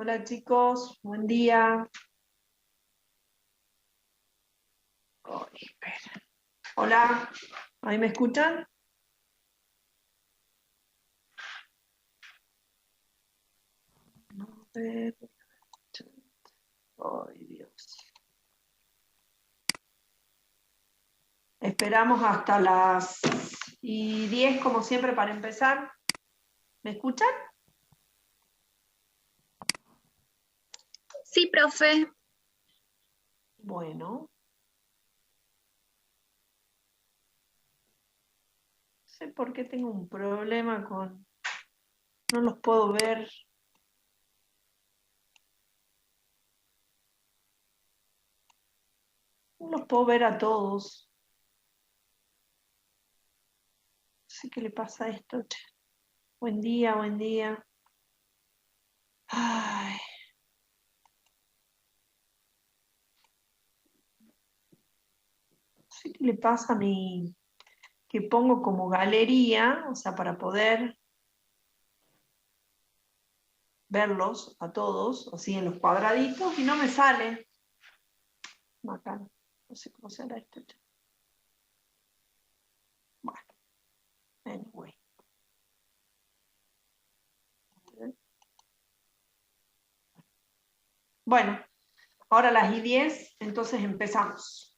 Hola chicos, buen día. Ay, espera. Hola, ¿ahí me escuchan? No, a ver. Ay, Dios. Esperamos hasta las y 10 como siempre para empezar. ¿Me escuchan? Sí, profe. Bueno, no sé por qué tengo un problema con... No los puedo ver. No los puedo ver a todos. No sé qué le pasa a esto, che. Buen día, buen día. Ay, no sé qué le pasa a mi... que pongo como galería, o sea, para poder verlos a todos, así en los cuadraditos, y no me sale. Bacán. No sé cómo será esto. Bueno, anyway. Bueno, ahora las y 10, entonces empezamos.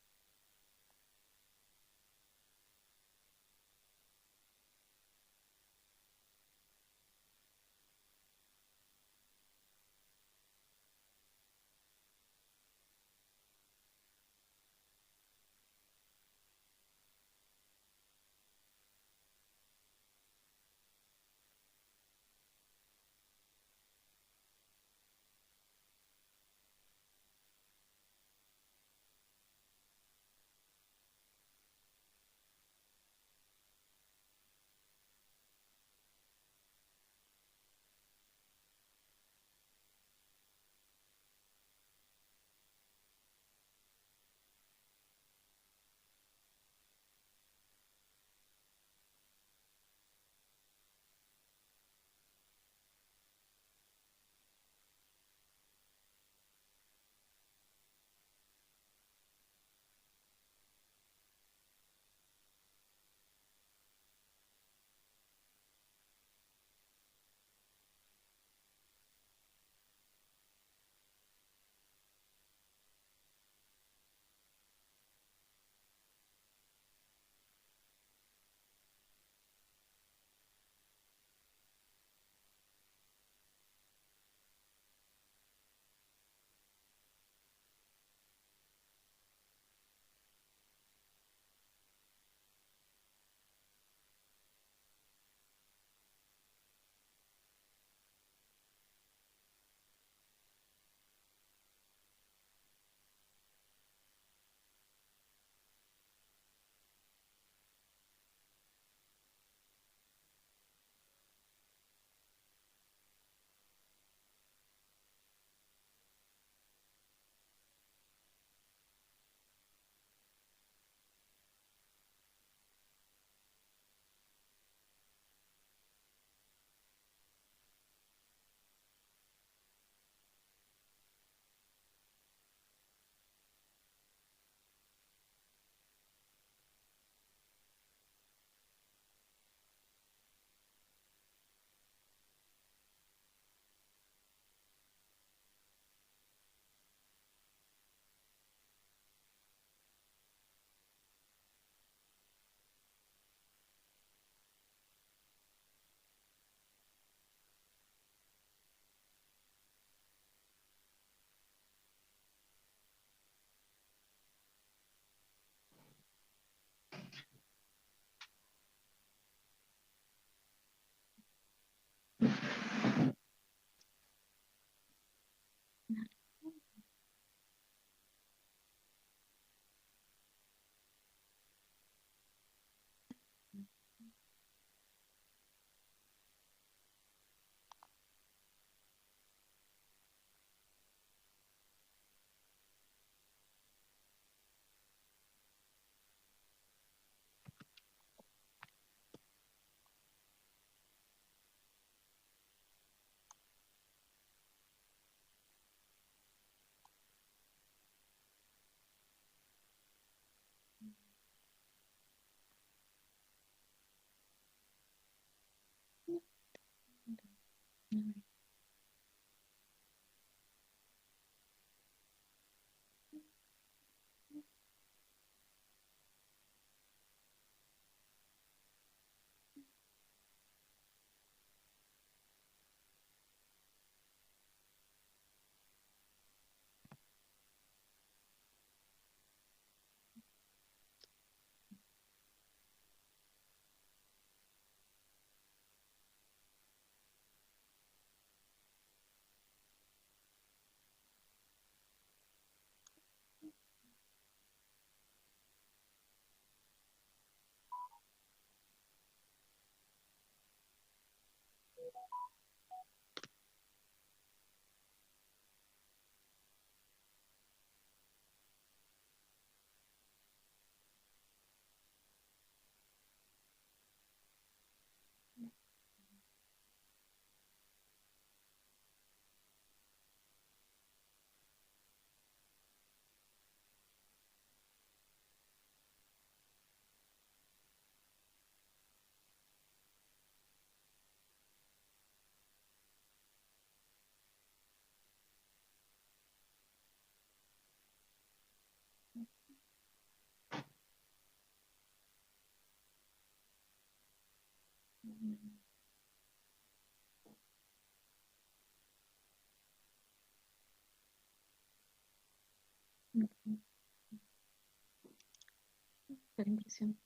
La impresión.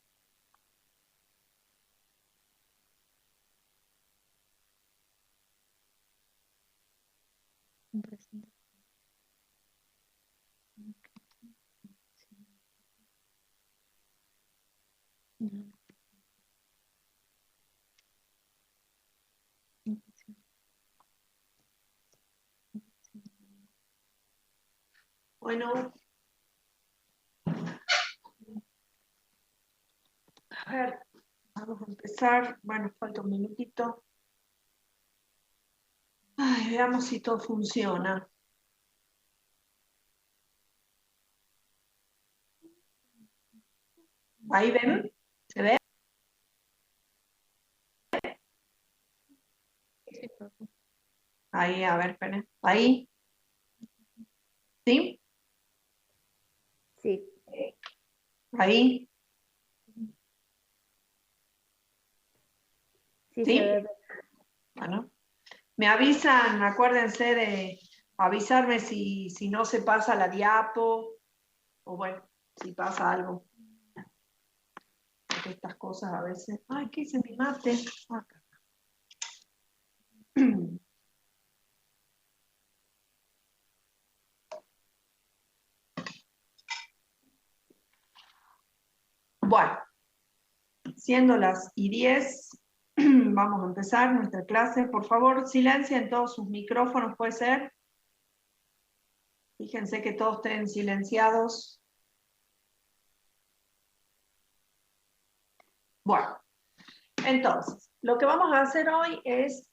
Impresión. Bueno, a ver, vamos a empezar. Bueno, falta un minutito. Ay, veamos si todo funciona. ¿Ahí ven? ¿Se ve? Sí, profe. Ahí, a ver, esperen. ¿Ahí? ¿Sí? Sí. ¿Ahí? Sí, ¿Sí? se ve. Bueno. Me avisan, acuérdense de avisarme si no se pasa la diapo, o bueno, si pasa algo. Porque estas cosas a veces... Ay, ¿qué hice mi mate? Acá. Bueno, siendo las y 10, vamos a empezar nuestra clase. Por favor, silencien todos sus micrófonos, ¿puede ser? Fíjense que todos estén silenciados. Bueno, entonces, lo que vamos a hacer hoy es,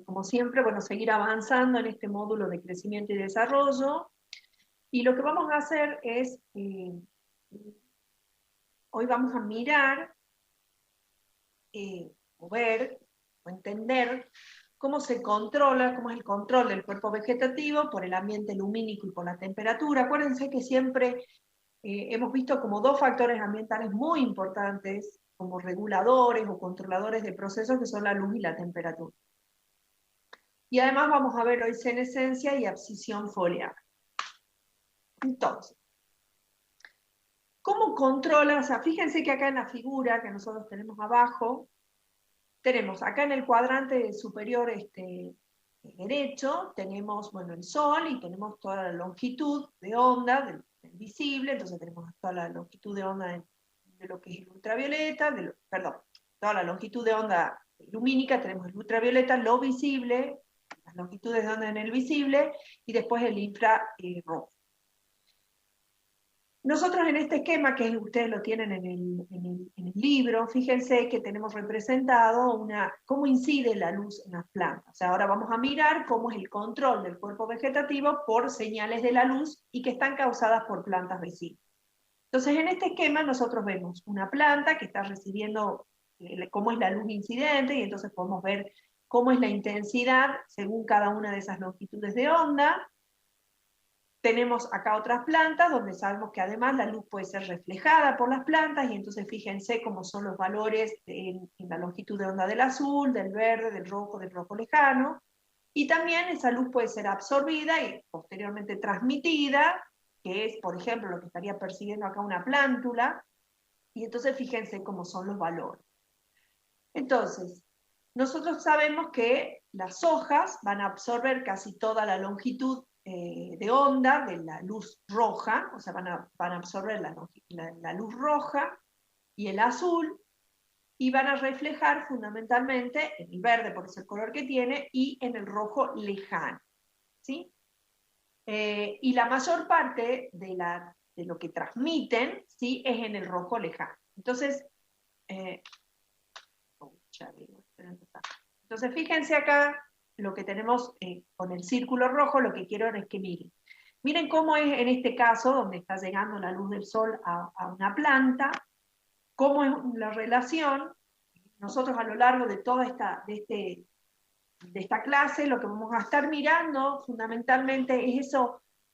como siempre, bueno, seguir avanzando en este módulo de crecimiento y desarrollo. Y lo que vamos a hacer es, hoy vamos a mirar, o ver, o entender cómo se controla, cómo es el control del cuerpo vegetativo por el ambiente lumínico y por la temperatura. Acuérdense que siempre hemos visto como dos factores ambientales muy importantes, como reguladores o controladores de procesos, que son la luz y la temperatura. Y además vamos a ver hoy senescencia y abscisión foliar. Entonces, ¿cómo controla? O sea, fíjense que acá en la figura que nosotros tenemos abajo, tenemos acá en el cuadrante superior derecho, tenemos, bueno, el Sol y tenemos toda la longitud de onda del visible, entonces tenemos toda la longitud de onda de lo que es el ultravioleta, perdón, toda la longitud de onda lumínica, tenemos el ultravioleta, lo visible, las longitudes de onda en el visible, y después el infrarrojo. Nosotros en este esquema, que ustedes lo tienen en el libro, fíjense que tenemos representado cómo incide la luz en las plantas. O sea, ahora vamos a mirar cómo es el control del cuerpo vegetativo por señales de la luz y que están causadas por plantas vecinas. Entonces, en este esquema nosotros vemos una planta que está recibiendo cómo es la luz incidente, y entonces podemos ver cómo es la intensidad según cada una de esas longitudes de onda. Tenemos acá otras plantas donde sabemos que además la luz puede ser reflejada por las plantas, y entonces fíjense cómo son los valores en la longitud de onda del azul, del verde, del rojo lejano, y también esa luz puede ser absorbida y posteriormente transmitida, que es, por ejemplo, lo que estaría percibiendo acá una plántula, y entonces fíjense cómo son los valores. Entonces, nosotros sabemos que las hojas van a absorber casi toda la longitud de onda de la luz roja, o sea, van a absorber la luz roja y el azul, y van a reflejar fundamentalmente en el verde, por ese color que tiene, y en el rojo lejano, ¿sí? Y la mayor parte de lo que transmiten, ¿sí?, es en el rojo lejano. Entonces, entonces fíjense acá lo que tenemos con el círculo rojo. Lo que quiero es que miren cómo es en este caso, donde está llegando la luz del sol a una planta, cómo es la relación. Nosotros a lo largo de toda de esta clase, lo que vamos a estar mirando fundamentalmente es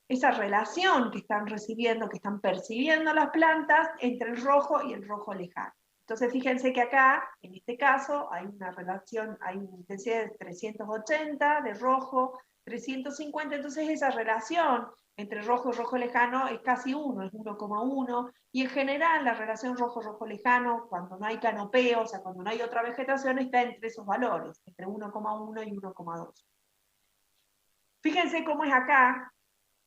esa relación que están recibiendo, que están percibiendo las plantas entre el rojo y el rojo lejano. Entonces fíjense que acá, en este caso, hay una relación, hay una intensidad de 380 de rojo, 350, entonces esa relación entre rojo y rojo lejano es casi 1, es 1,1, y en general la relación rojo-rojo lejano, cuando no hay canopeo, o sea, cuando no hay otra vegetación, está entre esos valores, entre 1,1 y 1,2. Fíjense cómo es acá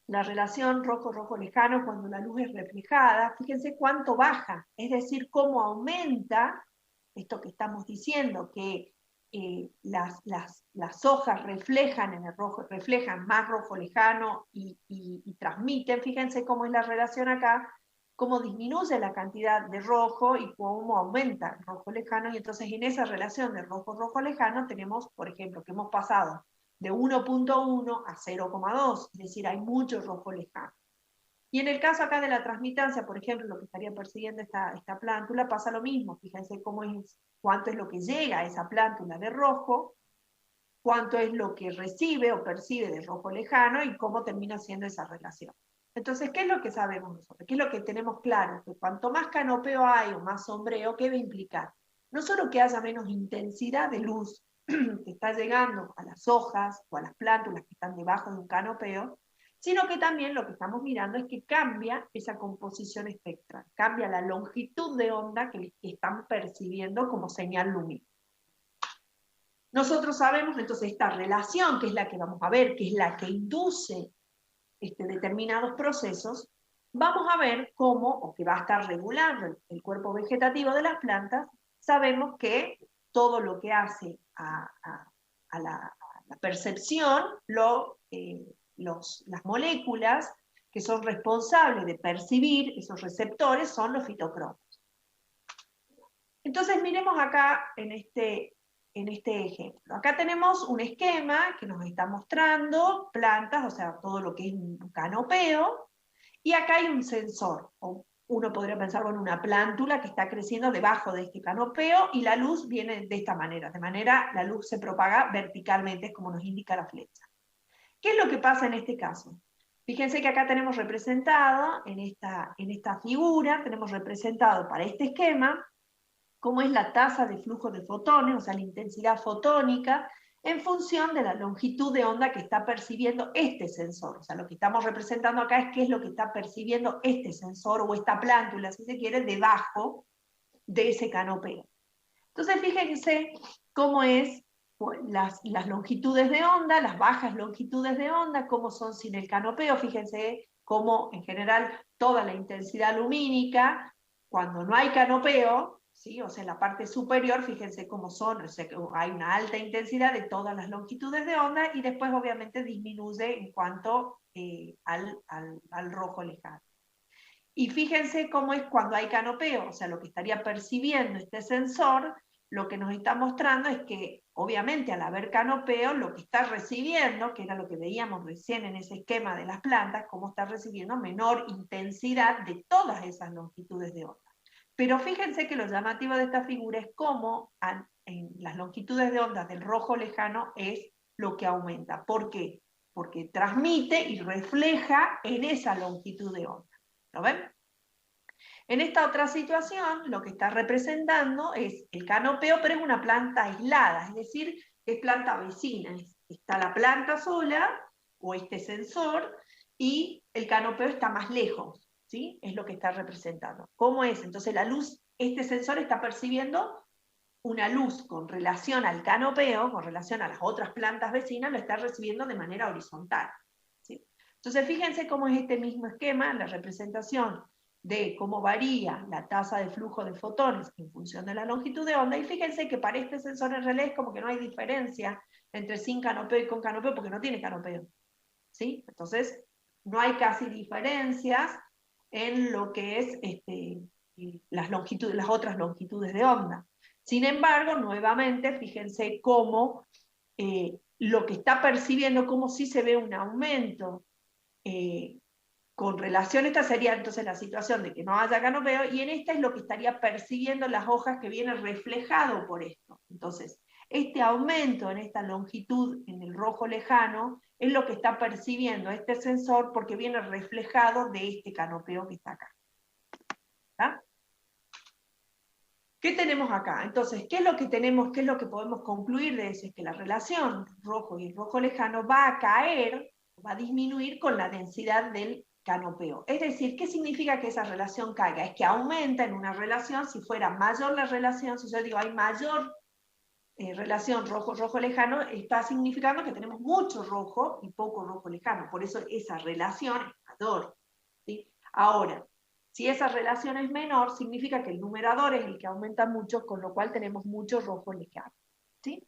la relación rojo-rojo lejano cuando la luz es reflejada, fíjense cuánto baja, es decir, cómo aumenta esto que estamos diciendo, que las hojas reflejan en el rojo, reflejan más rojo lejano y transmiten, fíjense cómo es la relación acá, cómo disminuye la cantidad de rojo y cómo aumenta el rojo lejano, y entonces en esa relación de rojo-rojo lejano tenemos, por ejemplo, que hemos pasado de 1,1 a 0,2, es decir, hay mucho rojo lejano. Y en el caso acá de la transmitancia, por ejemplo, lo que estaría persiguiendo esta plántula, pasa lo mismo. Fíjense cómo es, cuánto es lo que llega a esa plántula de rojo, cuánto es lo que recibe o percibe de rojo lejano y cómo termina siendo esa relación. Entonces, ¿qué es lo que sabemos nosotros? ¿Qué es lo que tenemos claro? Que cuanto más canopeo hay o más sombreo, ¿qué va a implicar? No solo que haya menos intensidad de luz que está llegando a las hojas o a las plántulas que están debajo de un canopeo, sino que también lo que estamos mirando es que cambia esa composición espectral, cambia la longitud de onda que están percibiendo como señal lumínica. Nosotros sabemos entonces esta relación, que es la que vamos a ver, que es la que induce determinados procesos, vamos a ver cómo, o que va a estar regulando el cuerpo vegetativo de las plantas, sabemos que todo lo que hace a la percepción, las moléculas que son responsables de percibir esos receptores son los fitocromos. Entonces miremos acá en este ejemplo. Acá tenemos un esquema que nos está mostrando plantas, o sea, todo lo que es un canopeo, y acá hay un sensor, o uno podría pensar, bueno, una plántula que está creciendo debajo de este canopeo, y la luz viene de esta manera, la luz se propaga verticalmente, es como nos indica la flecha. ¿Qué es lo que pasa en este caso? Fíjense que acá tenemos representado, en esta figura, tenemos representado para este esquema, cómo es la tasa de flujo de fotones, o sea, la intensidad fotónica, en función de la longitud de onda que está percibiendo este sensor. O sea, lo que estamos representando acá es qué es lo que está percibiendo este sensor o esta plántula, si se quiere, debajo de ese canopeo. Entonces, fíjense cómo es las longitudes de onda, las bajas longitudes de onda, cómo son sin el canopeo. Fíjense cómo, en general, toda la intensidad lumínica, cuando no hay canopeo, ¿sí? O sea, en la parte superior, fíjense cómo son, o sea, que hay una alta intensidad de todas las longitudes de onda, y después obviamente disminuye en cuanto al rojo lejano. Y fíjense cómo es cuando hay canopeo, o sea, lo que estaría percibiendo este sensor, lo que nos está mostrando es que, obviamente, al haber canopeo, lo que está recibiendo, que era lo que veíamos recién en ese esquema de las plantas, cómo está recibiendo menor intensidad de todas esas longitudes de onda. Pero fíjense que lo llamativo de esta figura es cómo en las longitudes de onda del rojo lejano es lo que aumenta. ¿Por qué? Porque transmite y refleja en esa longitud de onda. ¿Lo ven? En esta otra situación, lo que está representando es el canopeo, pero es una planta aislada, es decir, es planta vecina. Está la planta sola, o este sensor, y el canopeo está más lejos, ¿sí? Es lo que está representando. ¿Cómo es? Entonces la luz, este sensor está percibiendo una luz con relación al canopeo, con relación a las otras plantas vecinas, lo está recibiendo de manera horizontal, ¿sí? Entonces fíjense cómo es este mismo esquema, la representación de cómo varía la tasa de flujo de fotones en función de la longitud de onda, y fíjense que para este sensor en realidad es como que no hay diferencia entre sin canopeo y con canopeo, porque no tiene canopeo, ¿sí? Entonces no hay casi diferencias en lo que es las otras longitudes de onda. Sin embargo, nuevamente, fíjense cómo lo que está percibiendo, cómo sí se ve un aumento con relación, esta sería entonces la situación de que no haya canopeo, y en esta es lo que estaría percibiendo las hojas, que viene reflejado por esto. Entonces, este aumento en esta longitud en el rojo lejano es lo que está percibiendo este sensor, porque viene reflejado de este canopeo que está acá. ¿Está? ¿Qué tenemos acá? Entonces, ¿qué es lo que tenemos, qué es lo que podemos concluir de eso? Es que la relación rojo y rojo lejano va a caer, va a disminuir con la densidad del canopeo. Es decir, ¿qué significa que esa relación caiga? Es que aumenta en una relación, si fuera mayor la relación, si yo digo hay mayor relación rojo-rojo lejano, está significando que tenemos mucho rojo y poco rojo lejano. Por eso esa relación es mayor. ¿Sí? Ahora, si esa relación es menor, significa que el numerador es el que aumenta mucho, con lo cual tenemos mucho rojo lejano. ¿Sí?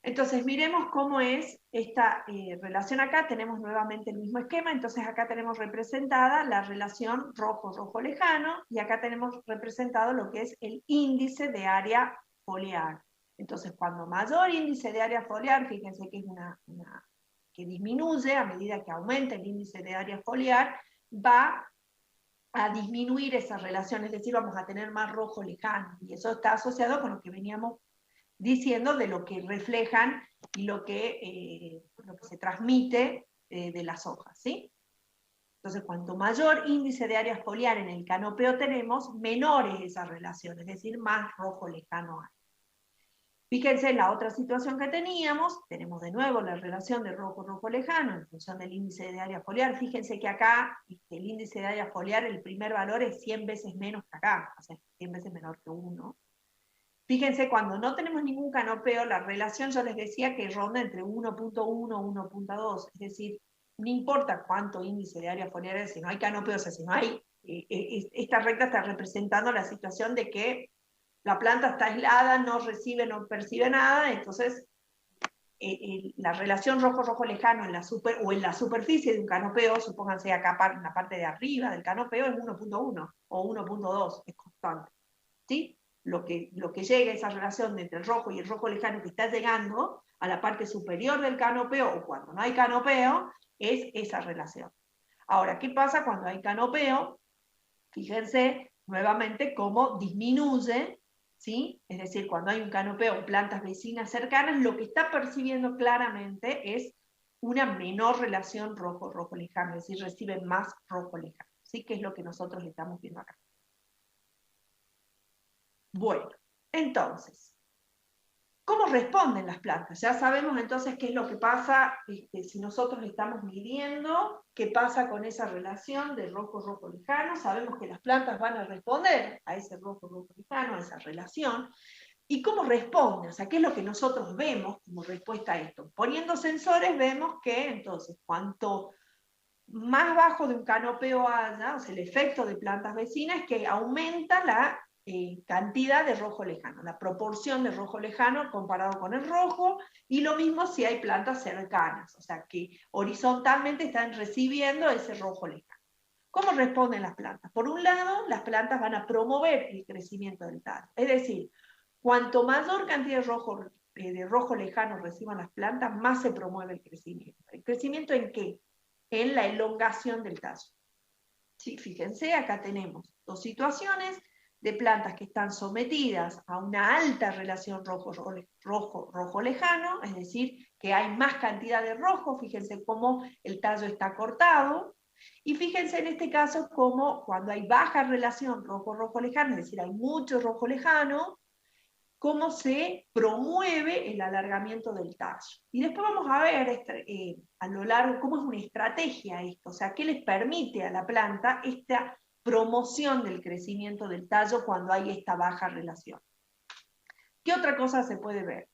Entonces, miremos cómo es esta relación acá. Tenemos nuevamente el mismo esquema. Entonces, acá tenemos representada la relación rojo-rojo lejano, y acá tenemos representado lo que es el índice de área foliar. Entonces, cuando mayor índice de área foliar, fíjense que es que disminuye a medida que aumenta el índice de área foliar, va a disminuir esa relación, es decir, vamos a tener más rojo lejano, y eso está asociado con lo que veníamos diciendo de lo que reflejan y lo que se transmite de las hojas, ¿sí? Entonces, cuanto mayor índice de área foliar en el canopeo tenemos, menores esas relaciones, es decir, más rojo lejano hay. Fíjense en la otra situación que teníamos, tenemos de nuevo la relación de rojo-rojo lejano en función del índice de área foliar. Fíjense que acá el índice de área foliar, el primer valor es 100 veces menos que acá, o sea, 100 veces menor que 1. Fíjense, cuando no tenemos ningún canopeo, la relación yo les decía que ronda entre 1.1 y 1.2, es decir, no importa cuánto índice de área foliar es, si no hay canopeo, o sea, si no hay, esta recta está representando la situación de que la planta está aislada, no recibe, no percibe nada, entonces la relación rojo-rojo lejano en la o en la superficie de un canopeo, supónganse acá en la parte de arriba del canopeo, es 1.1 o 1.2, es constante. ¿Sí? Lo que llega, esa relación entre el rojo y el rojo lejano que está llegando a la parte superior del canopeo, o cuando no hay canopeo, es esa relación. Ahora, ¿qué pasa cuando hay canopeo? Fíjense nuevamente cómo disminuye, ¿sí? Es decir, cuando hay un canopeo o plantas vecinas cercanas, lo que está percibiendo claramente es una menor relación rojo-rojo lejano, es decir, reciben más rojo lejano, ¿sí? Que es lo que nosotros estamos viendo acá. Bueno, entonces, ¿cómo responden las plantas? Ya sabemos entonces qué es lo que pasa si nosotros estamos midiendo, qué pasa con esa relación de rojo-rojo lejano. Sabemos que las plantas van a responder a ese rojo-rojo lejano, a esa relación. ¿Y cómo responden? O sea, ¿qué es lo que nosotros vemos como respuesta a esto? Poniendo sensores vemos que entonces cuanto más bajo de un canopeo haya, o sea, el efecto de plantas vecinas es que aumenta la cantidad de rojo lejano, la proporción de rojo lejano comparado con el rojo, y lo mismo si hay plantas cercanas, o sea que horizontalmente están recibiendo ese rojo lejano. ¿Cómo responden las plantas? Por un lado, las plantas van a promover el crecimiento del tallo, es decir, cuanto mayor cantidad de rojo lejano reciban las plantas, más se promueve el crecimiento. ¿El crecimiento en qué? En la elongación del tallo. Sí, fíjense, acá tenemos dos situaciones de plantas que están sometidas a una alta relación rojo lejano, es decir, que hay más cantidad de rojo, fíjense cómo el tallo está cortado, y fíjense en este caso cómo cuando hay baja relación rojo lejano, es decir, hay mucho rojo lejano, cómo se promueve el alargamiento del tallo. Y después vamos a ver a lo largo cómo es una estrategia esto, o sea, qué les permite a la planta esta promoción del crecimiento del tallo cuando hay esta baja relación. ¿Qué otra cosa se puede ver?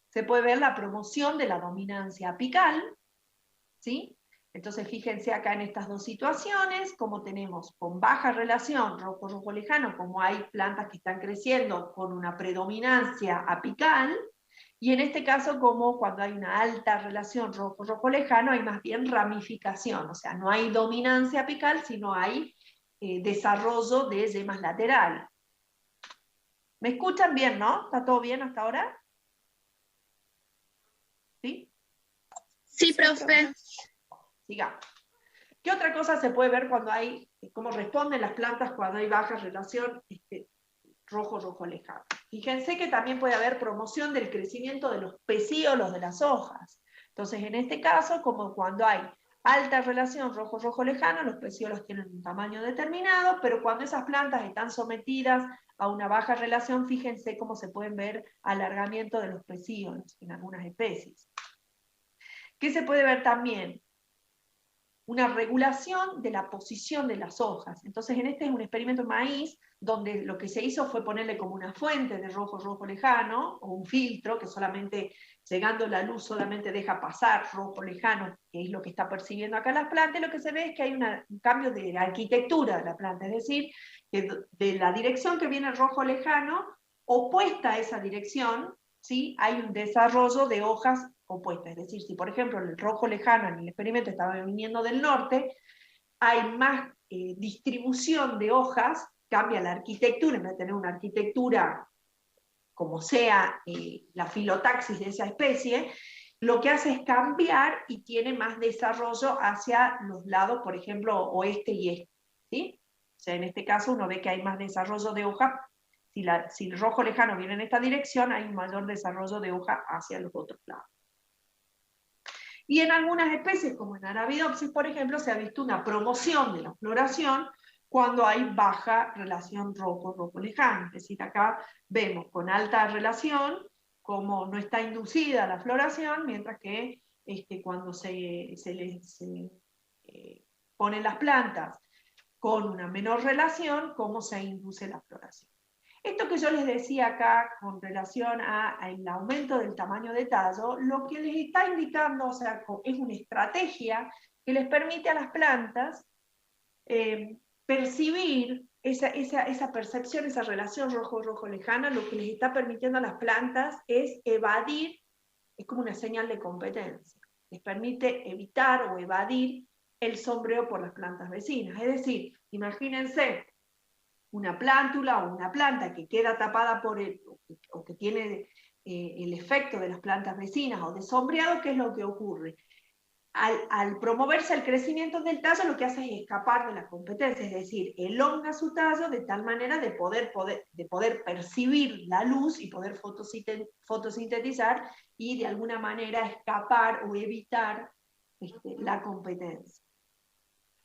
Se puede ver la promoción de la dominancia apical, ¿sí? Entonces fíjense acá en estas dos situaciones, como tenemos con baja relación rojo lejano, como hay plantas que están creciendo con una predominancia apical, y en este caso como cuando hay una alta relación rojo lejano, hay más bien ramificación, o sea, no hay dominancia apical, sino hay desarrollo de yemas laterales. ¿Me escuchan bien, no? ¿Está todo bien hasta ahora? ¿Sí? Sí, profe. Sigamos. ¿Qué otra cosa se puede ver cuando hay, cómo responden las plantas cuando hay baja relación rojo lejano? Fíjense que también puede haber promoción del crecimiento de los pecíolos de las hojas. Entonces, en este caso, como cuando hay alta relación rojo lejano, los pecíolos tienen un tamaño determinado, pero cuando esas plantas están sometidas a una baja relación, fíjense cómo se pueden ver alargamiento de los pecíolos en algunas especies. ¿Qué se puede ver también? Una regulación de la posición de las hojas. Entonces, en este es un experimento maíz, donde lo que se hizo fue ponerle como una fuente de rojo lejano, o un filtro que solamente, llegando la luz, solamente deja pasar rojo lejano, que es lo que está percibiendo acá las plantas. Lo que se ve es que hay un cambio de arquitectura de la planta, es decir, que de la dirección que viene el rojo lejano, opuesta a esa dirección, ¿sí? Hay un desarrollo de hojas opuestas. Es decir, si por ejemplo el rojo lejano en el experimento estaba viniendo del norte, hay más distribución de hojas, cambia la arquitectura, en vez de tener una arquitectura como sea la filotaxis de esa especie, lo que hace es cambiar y tiene más desarrollo hacia los lados, por ejemplo, oeste y este, ¿sí? O sea, en este caso uno ve que hay más desarrollo de hoja. Si el rojo lejano viene en esta dirección, hay un mayor desarrollo de hoja hacia los otros lados. Y en algunas especies, como en Arabidopsis, por ejemplo, se ha visto una promoción de la floración cuando hay baja relación rojo lejano. Es decir, acá vemos con alta relación como no está inducida la floración, mientras que cuando se ponen las plantas con una menor relación, cómo se induce la floración. Esto que yo les decía acá con relación al aumento del tamaño de tallo, lo que les está indicando, o sea, es una estrategia que les permite a las plantas percibir esa percepción, esa relación rojo lejana. Lo que les está permitiendo a las plantas es evadir, es como una señal de competencia, les permite evitar o evadir el sombreo por las plantas vecinas. Es decir, imagínense una plántula o una planta que queda tapada por o que tiene el efecto de las plantas vecinas o de sombreado. ¿Qué es lo que ocurre? Al promoverse el crecimiento del tallo, lo que hace es escapar de la competencia, es decir, elonga su tallo de tal manera de poder percibir la luz y poder fotosintetizar y de alguna manera escapar o evitar la competencia.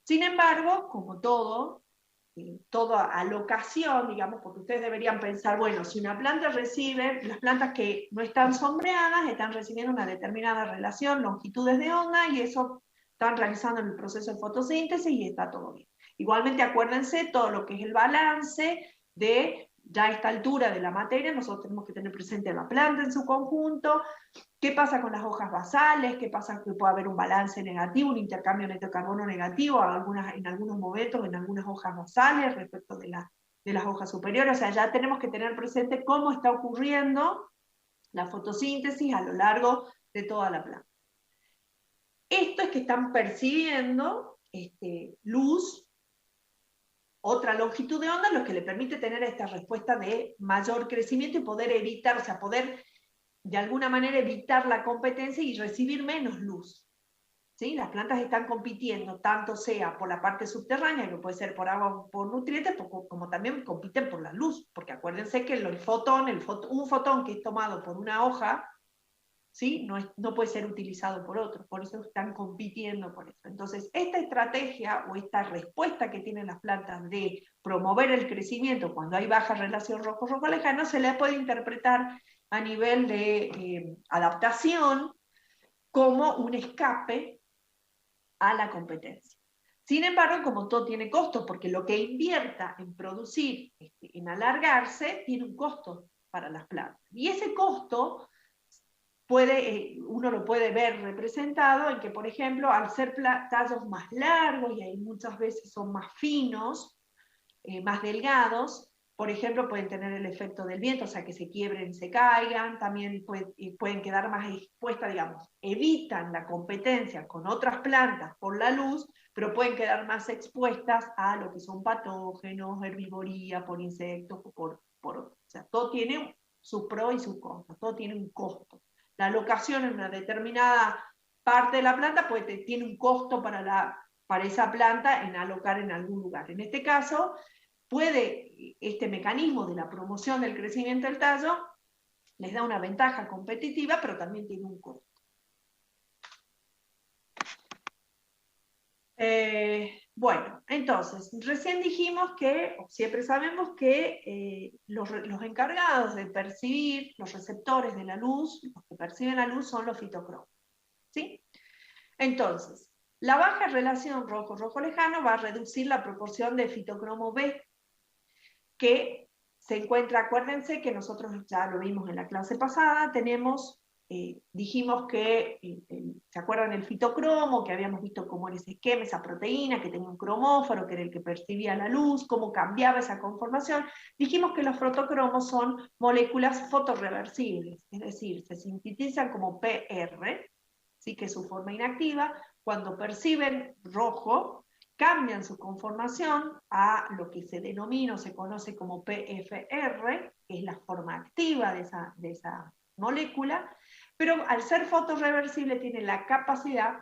Sin embargo, como toda alocación, digamos, porque ustedes deberían pensar, bueno, si una planta recibe, las plantas que no están sombreadas están recibiendo una determinada relación, longitudes de onda, y eso están realizando el proceso de fotosíntesis y está todo bien. Igualmente acuérdense todo lo que es el balance de ya a esta altura de la materia, nosotros tenemos que tener presente la planta en su conjunto. ¿Qué pasa con las hojas basales? ¿Qué pasa? Que puede haber un balance negativo, un intercambio neto de carbono negativo en algunos momentos, en algunas hojas basales respecto de las hojas superiores. O sea, ya tenemos que tener presente cómo está ocurriendo la fotosíntesis a lo largo de toda la planta. Esto es que están percibiendo luz, otra longitud de onda, lo que le permite tener esta respuesta de mayor crecimiento y poder evitar, o sea, poder de alguna manera evitar la competencia y recibir menos luz. ¿Sí? Las plantas están compitiendo, tanto sea por la parte subterránea, que puede ser por agua o por nutrientes, como también compiten por la luz, porque acuérdense que un fotón que es tomado por una hoja, ¿sí? No puede ser utilizado por otro, por eso están compitiendo por eso. Entonces, esta estrategia o esta respuesta que tienen las plantas de promover el crecimiento cuando hay baja relación rojo lejano, se le puede interpretar a nivel de adaptación como un escape a la competencia. Sin embargo, como todo tiene costo, porque lo que invierta en producir, en alargarse, tiene un costo para las plantas. Y ese costo uno lo puede ver representado en que, por ejemplo, al ser tallos más largos y ahí muchas veces son más finos, más delgados, por ejemplo, pueden tener el efecto del viento, o sea, que se quiebren, se caigan, también pueden quedar más expuestas, digamos, evitan la competencia con otras plantas por la luz, pero pueden quedar más expuestas a lo que son patógenos, herbivoría, por insectos, por otros. O sea, todo tiene su pro y su contra, todo tiene un costo. La alocación en una determinada parte de la planta tiene un costo para esa planta en alocar en algún lugar. En este caso, este mecanismo de la promoción del crecimiento del tallo les da una ventaja competitiva, pero también tiene un costo. Bueno, entonces, recién dijimos que, o siempre sabemos que los encargados de percibir, los receptores de la luz, los que perciben la luz son los fitocromos, ¿sí? Entonces, la baja relación rojo-rojo lejano va a reducir la proporción de fitocromo B, que se encuentra, acuérdense que nosotros ya lo vimos en la clase pasada, tenemos, dijimos que, ¿se acuerdan el fitocromo? Que habíamos visto cómo era ese esquema, esa proteína, que tenía un cromóforo, que era el que percibía la luz, cómo cambiaba esa conformación. Dijimos que los fotocromos son moléculas fotorreversibles, es decir, se sintetizan como PR, ¿sí? Que es su forma inactiva, cuando perciben rojo, cambian su conformación a lo que se denomina o se conoce como PFR, que es la forma activa de esa molécula, pero al ser fotorreversible tiene la capacidad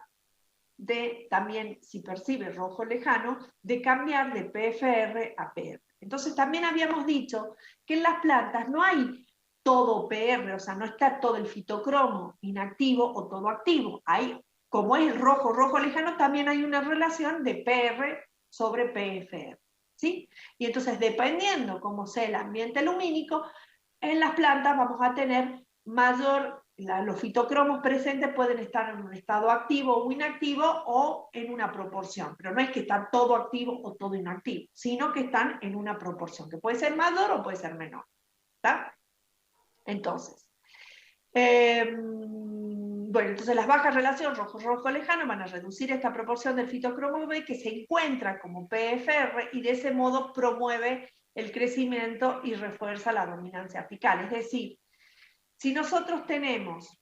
de también, si percibe rojo lejano, de cambiar de PFR a PR. Entonces también habíamos dicho que en las plantas no hay todo PR, o sea, no está todo el fitocromo inactivo o todo activo. Hay, como es el rojo lejano, también hay una relación de PR sobre PFR, ¿sí? Y entonces, dependiendo cómo sea el ambiente lumínico, en las plantas vamos a tener mayor, los fitocromos presentes pueden estar en un estado activo o inactivo o en una proporción, pero no es que está todo activo o todo inactivo, sino que están en una proporción, que puede ser mayor o puede ser menor, ¿está? Entonces, bueno, entonces las bajas relación rojo-rojo lejano van a reducir esta proporción del fitocromo B que se encuentra como PFR y de ese modo promueve el crecimiento y refuerza la dominancia apical. Es decir, si nosotros tenemos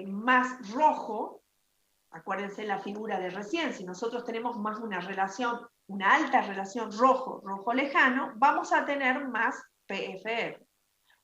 más rojo, acuérdense la figura de recién, si nosotros tenemos más una relación, una alta relación rojo-rojo lejano, vamos a tener más PFR.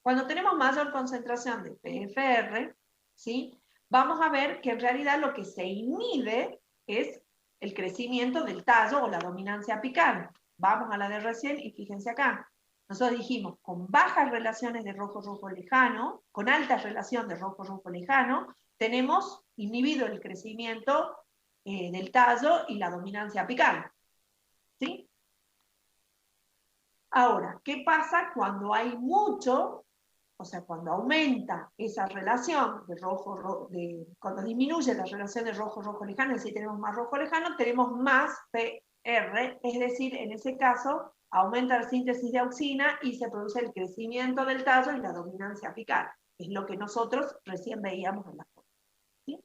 Cuando tenemos mayor concentración de PFR, ¿sí? Vamos a ver que en realidad lo que se inhibe es el crecimiento del tallo o la dominancia apical. Vamos a la de recién y fíjense acá. Nosotros dijimos, con bajas relaciones de rojo-rojo lejano, con alta relación de rojo-rojo lejano, tenemos inhibido el crecimiento del tallo y la dominancia apical. ¿Sí? Ahora, ¿qué pasa cuando hay mucho? O sea, cuando aumenta esa relación de cuando disminuye la relación de rojo-rojo lejano, es decir, tenemos más rojo lejano, tenemos más PR, es decir, en ese caso, aumenta la síntesis de auxina y se produce el crecimiento del tallo y la dominancia apical. Es lo que nosotros recién veíamos en la foto. ¿Sí?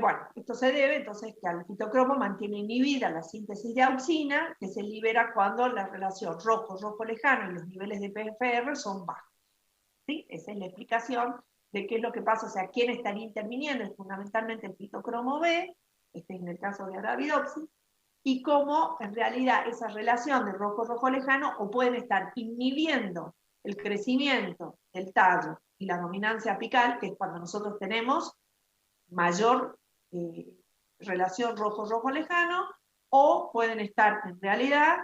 Bueno, esto se debe entonces que al fitocromo mantiene inhibida la síntesis de auxina, que se libera cuando la relación rojo-rojo lejano y los niveles de PFR son bajos. ¿Sí? Esa es la explicación de qué es lo que pasa, o sea, quién estaría interviniendo, es fundamentalmente el fitocromo B, este es en el caso de Arabidopsis, y cómo en realidad esa relación de rojo-rojo lejano o pueden estar inhibiendo el crecimiento del tallo y la dominancia apical, que es cuando nosotros tenemos mayor relación rojo-rojo lejano, o pueden estar en realidad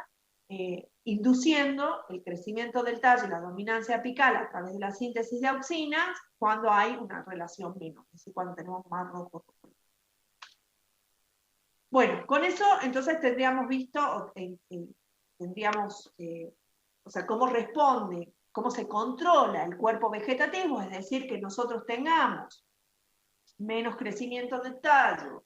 induciendo el crecimiento del tallo y la dominancia apical a través de la síntesis de auxinas cuando hay una relación menor, es decir, cuando tenemos más rojo-rojo. Bueno, con eso entonces tendríamos visto, tendríamos, o sea, cómo responde, cómo se controla el cuerpo vegetativo, es decir, que nosotros tengamos menos crecimiento del tallo,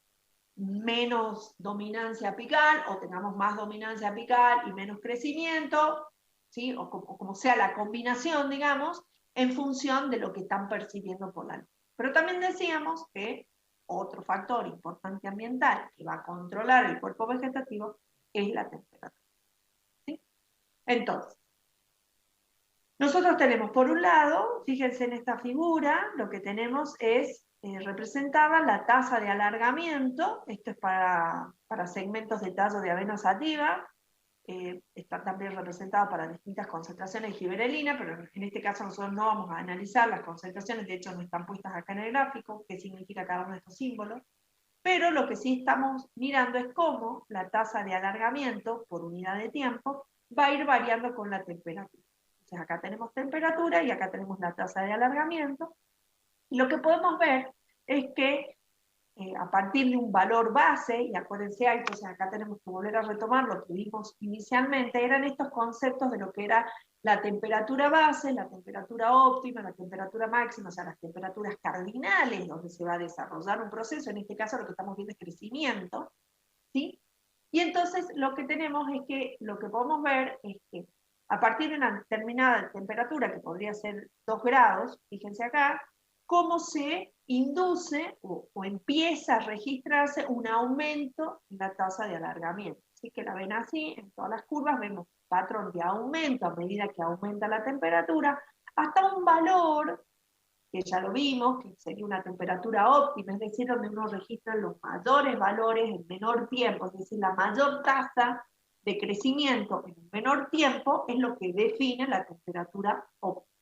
menos dominancia apical, o tengamos más dominancia apical y menos crecimiento, ¿sí? O como sea la combinación, digamos, en función de lo que están percibiendo por la luz. Pero también decíamos que otro factor importante ambiental que va a controlar el cuerpo vegetativo es la temperatura. ¿Sí? Entonces, nosotros tenemos por un lado, fíjense en esta figura, lo que tenemos es representada la tasa de alargamiento, esto es para segmentos de tallo de avena sativa, está también representado para distintas concentraciones de giberelina, pero en este caso nosotros no vamos a analizar las concentraciones, de hecho no están puestas acá en el gráfico, qué significa cada uno de estos símbolos, pero lo que sí estamos mirando es cómo la tasa de alargamiento por unidad de tiempo va a ir variando con la temperatura. Entonces acá tenemos temperatura y acá tenemos la tasa de alargamiento, y lo que podemos ver es que a partir de un valor base, y acuérdense, entonces acá tenemos que volver a retomar lo que vimos inicialmente, eran estos conceptos de lo que era la temperatura base, la temperatura óptima, la temperatura máxima, o sea, las temperaturas cardinales donde se va a desarrollar un proceso, en este caso lo que estamos viendo es crecimiento, ¿sí? Y entonces lo que tenemos es que, lo que podemos ver es que a partir de una determinada temperatura, que podría ser 2 grados, fíjense acá, cómo se induce o empieza a registrarse un aumento en la tasa de alargamiento. Así que la ven así, en todas las curvas vemos un patrón de aumento a medida que aumenta la temperatura, hasta un valor, que ya lo vimos, que sería una temperatura óptima, es decir, donde uno registra los mayores valores en menor tiempo, es decir, la mayor tasa de crecimiento en un menor tiempo es lo que define la temperatura óptima.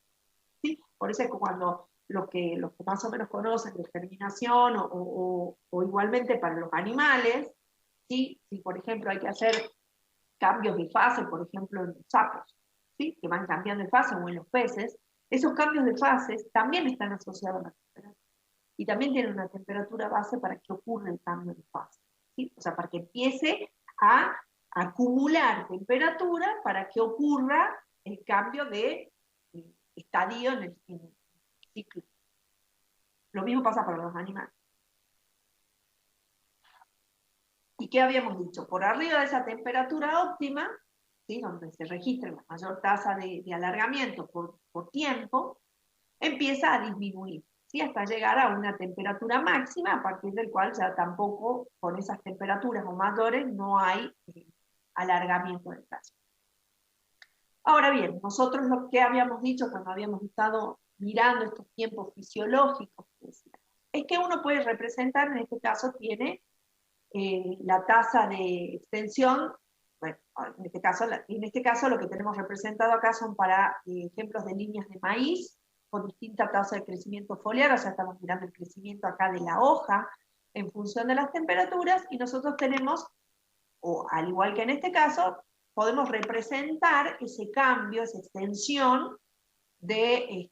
¿Sí? Por eso es que cuando los que más o menos conocen de germinación o igualmente para los animales, ¿sí? Si por ejemplo hay que hacer cambios de fase, por ejemplo en los sapos, ¿sí? Que van cambiando de fase, o en los peces, esos cambios de fases también están asociados a la temperatura. Y también tienen una temperatura base para que ocurra el cambio de fase. ¿Sí? O sea, para que empiece a acumular temperatura para que ocurra el cambio de estadio en el ciclo. Lo mismo pasa para los animales. ¿Y qué habíamos dicho? Por arriba de esa temperatura óptima, ¿sí? Donde se registra la mayor tasa de alargamiento por tiempo, empieza a disminuir, ¿sí? Hasta llegar a una temperatura máxima, a partir del cual ya tampoco con esas temperaturas o mayores no hay alargamiento del plazo. Ahora bien, nosotros lo que habíamos dicho cuando habíamos estado mirando estos tiempos fisiológicos, es que uno puede representar, en este caso tiene la tasa de extensión, bueno, en este caso lo que tenemos representado acá son para ejemplos de líneas de maíz, con distinta tasa de crecimiento foliar, o sea, estamos mirando el crecimiento acá de la hoja en función de las temperaturas, y nosotros tenemos, o al igual que en este caso, podemos representar ese cambio, esa extensión de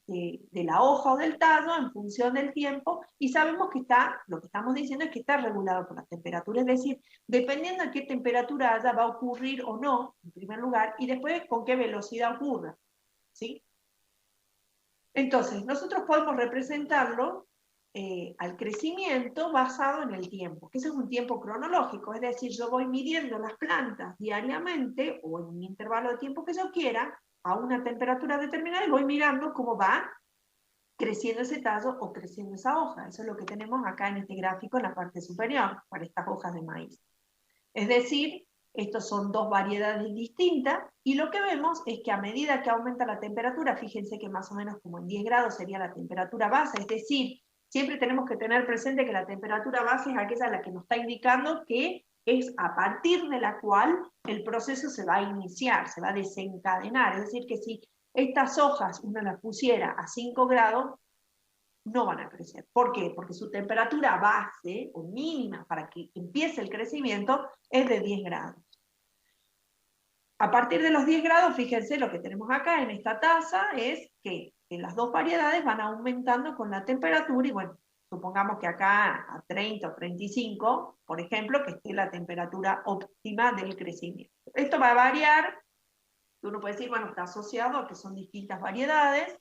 la hoja o del tallo en función del tiempo, y sabemos que lo que estamos diciendo es que está regulado por la temperatura, es decir, dependiendo de qué temperatura haya, va a ocurrir o no, en primer lugar, y después con qué velocidad ocurra, ¿sí? Entonces, nosotros podemos representarlo al crecimiento basado en el tiempo, que ese es un tiempo cronológico, es decir, yo voy midiendo las plantas diariamente, o en un intervalo de tiempo que yo quiera, a una temperatura determinada, y voy mirando cómo va creciendo ese tallo o creciendo esa hoja. Eso es lo que tenemos acá en este gráfico en la parte superior, para estas hojas de maíz. Es decir, estos son dos variedades distintas, y lo que vemos es que a medida que aumenta la temperatura, fíjense que más o menos como en 10 grados sería la temperatura base, es decir, siempre tenemos que tener presente que la temperatura base es aquella la que nos está indicando que es a partir de la cual el proceso se va a iniciar, se va a desencadenar. Es decir, que si estas hojas uno las pusiera a 5 grados, no van a crecer. ¿Por qué? Porque su temperatura base o mínima para que empiece el crecimiento es de 10 grados. A partir de los 10 grados, fíjense lo que tenemos acá en esta taza es que las dos variedades van aumentando con la temperatura, y bueno, supongamos que acá a 30 o 35, por ejemplo, que esté la temperatura óptima del crecimiento. Esto va a variar, uno puede decir, bueno, está asociado a que son distintas variedades,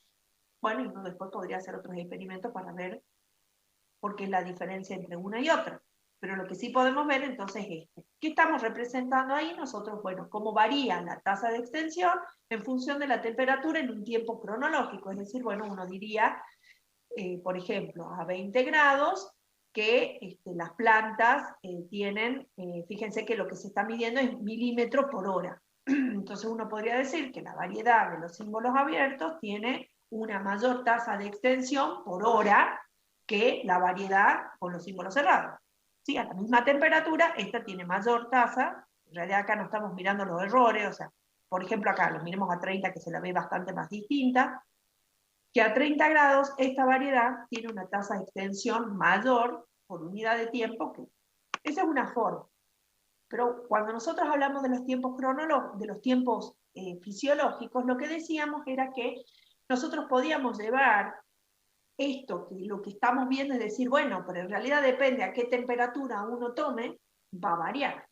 bueno, y uno después podría hacer otros experimentos para ver por qué es la diferencia entre una y otra. Pero lo que sí podemos ver entonces es ¿qué estamos representando ahí nosotros? Bueno, cómo varía la tasa de extensión en función de la temperatura en un tiempo cronológico. Es decir, bueno, uno diría, por ejemplo, a 20 grados, que las plantas tienen, fíjense que lo que se está midiendo es milímetros por hora. Entonces uno podría decir que la variedad de los símbolos abiertos tiene una mayor tasa de extensión por hora que la variedad con los símbolos cerrados. ¿Sí? A la misma temperatura, esta tiene mayor tasa, en realidad acá no estamos mirando los errores, o sea, por ejemplo acá los miremos a 30, que se la ve bastante más distinta, que a 30 grados esta variedad tiene una tasa de extensión mayor por unidad de tiempo, que esa es una forma. Pero cuando nosotros hablamos de los tiempos cronológicos, de los tiempos fisiológicos, lo que decíamos era que nosotros podíamos llevar esto, que lo que estamos viendo es decir, bueno, pero en realidad depende a qué temperatura uno tome, va a variar.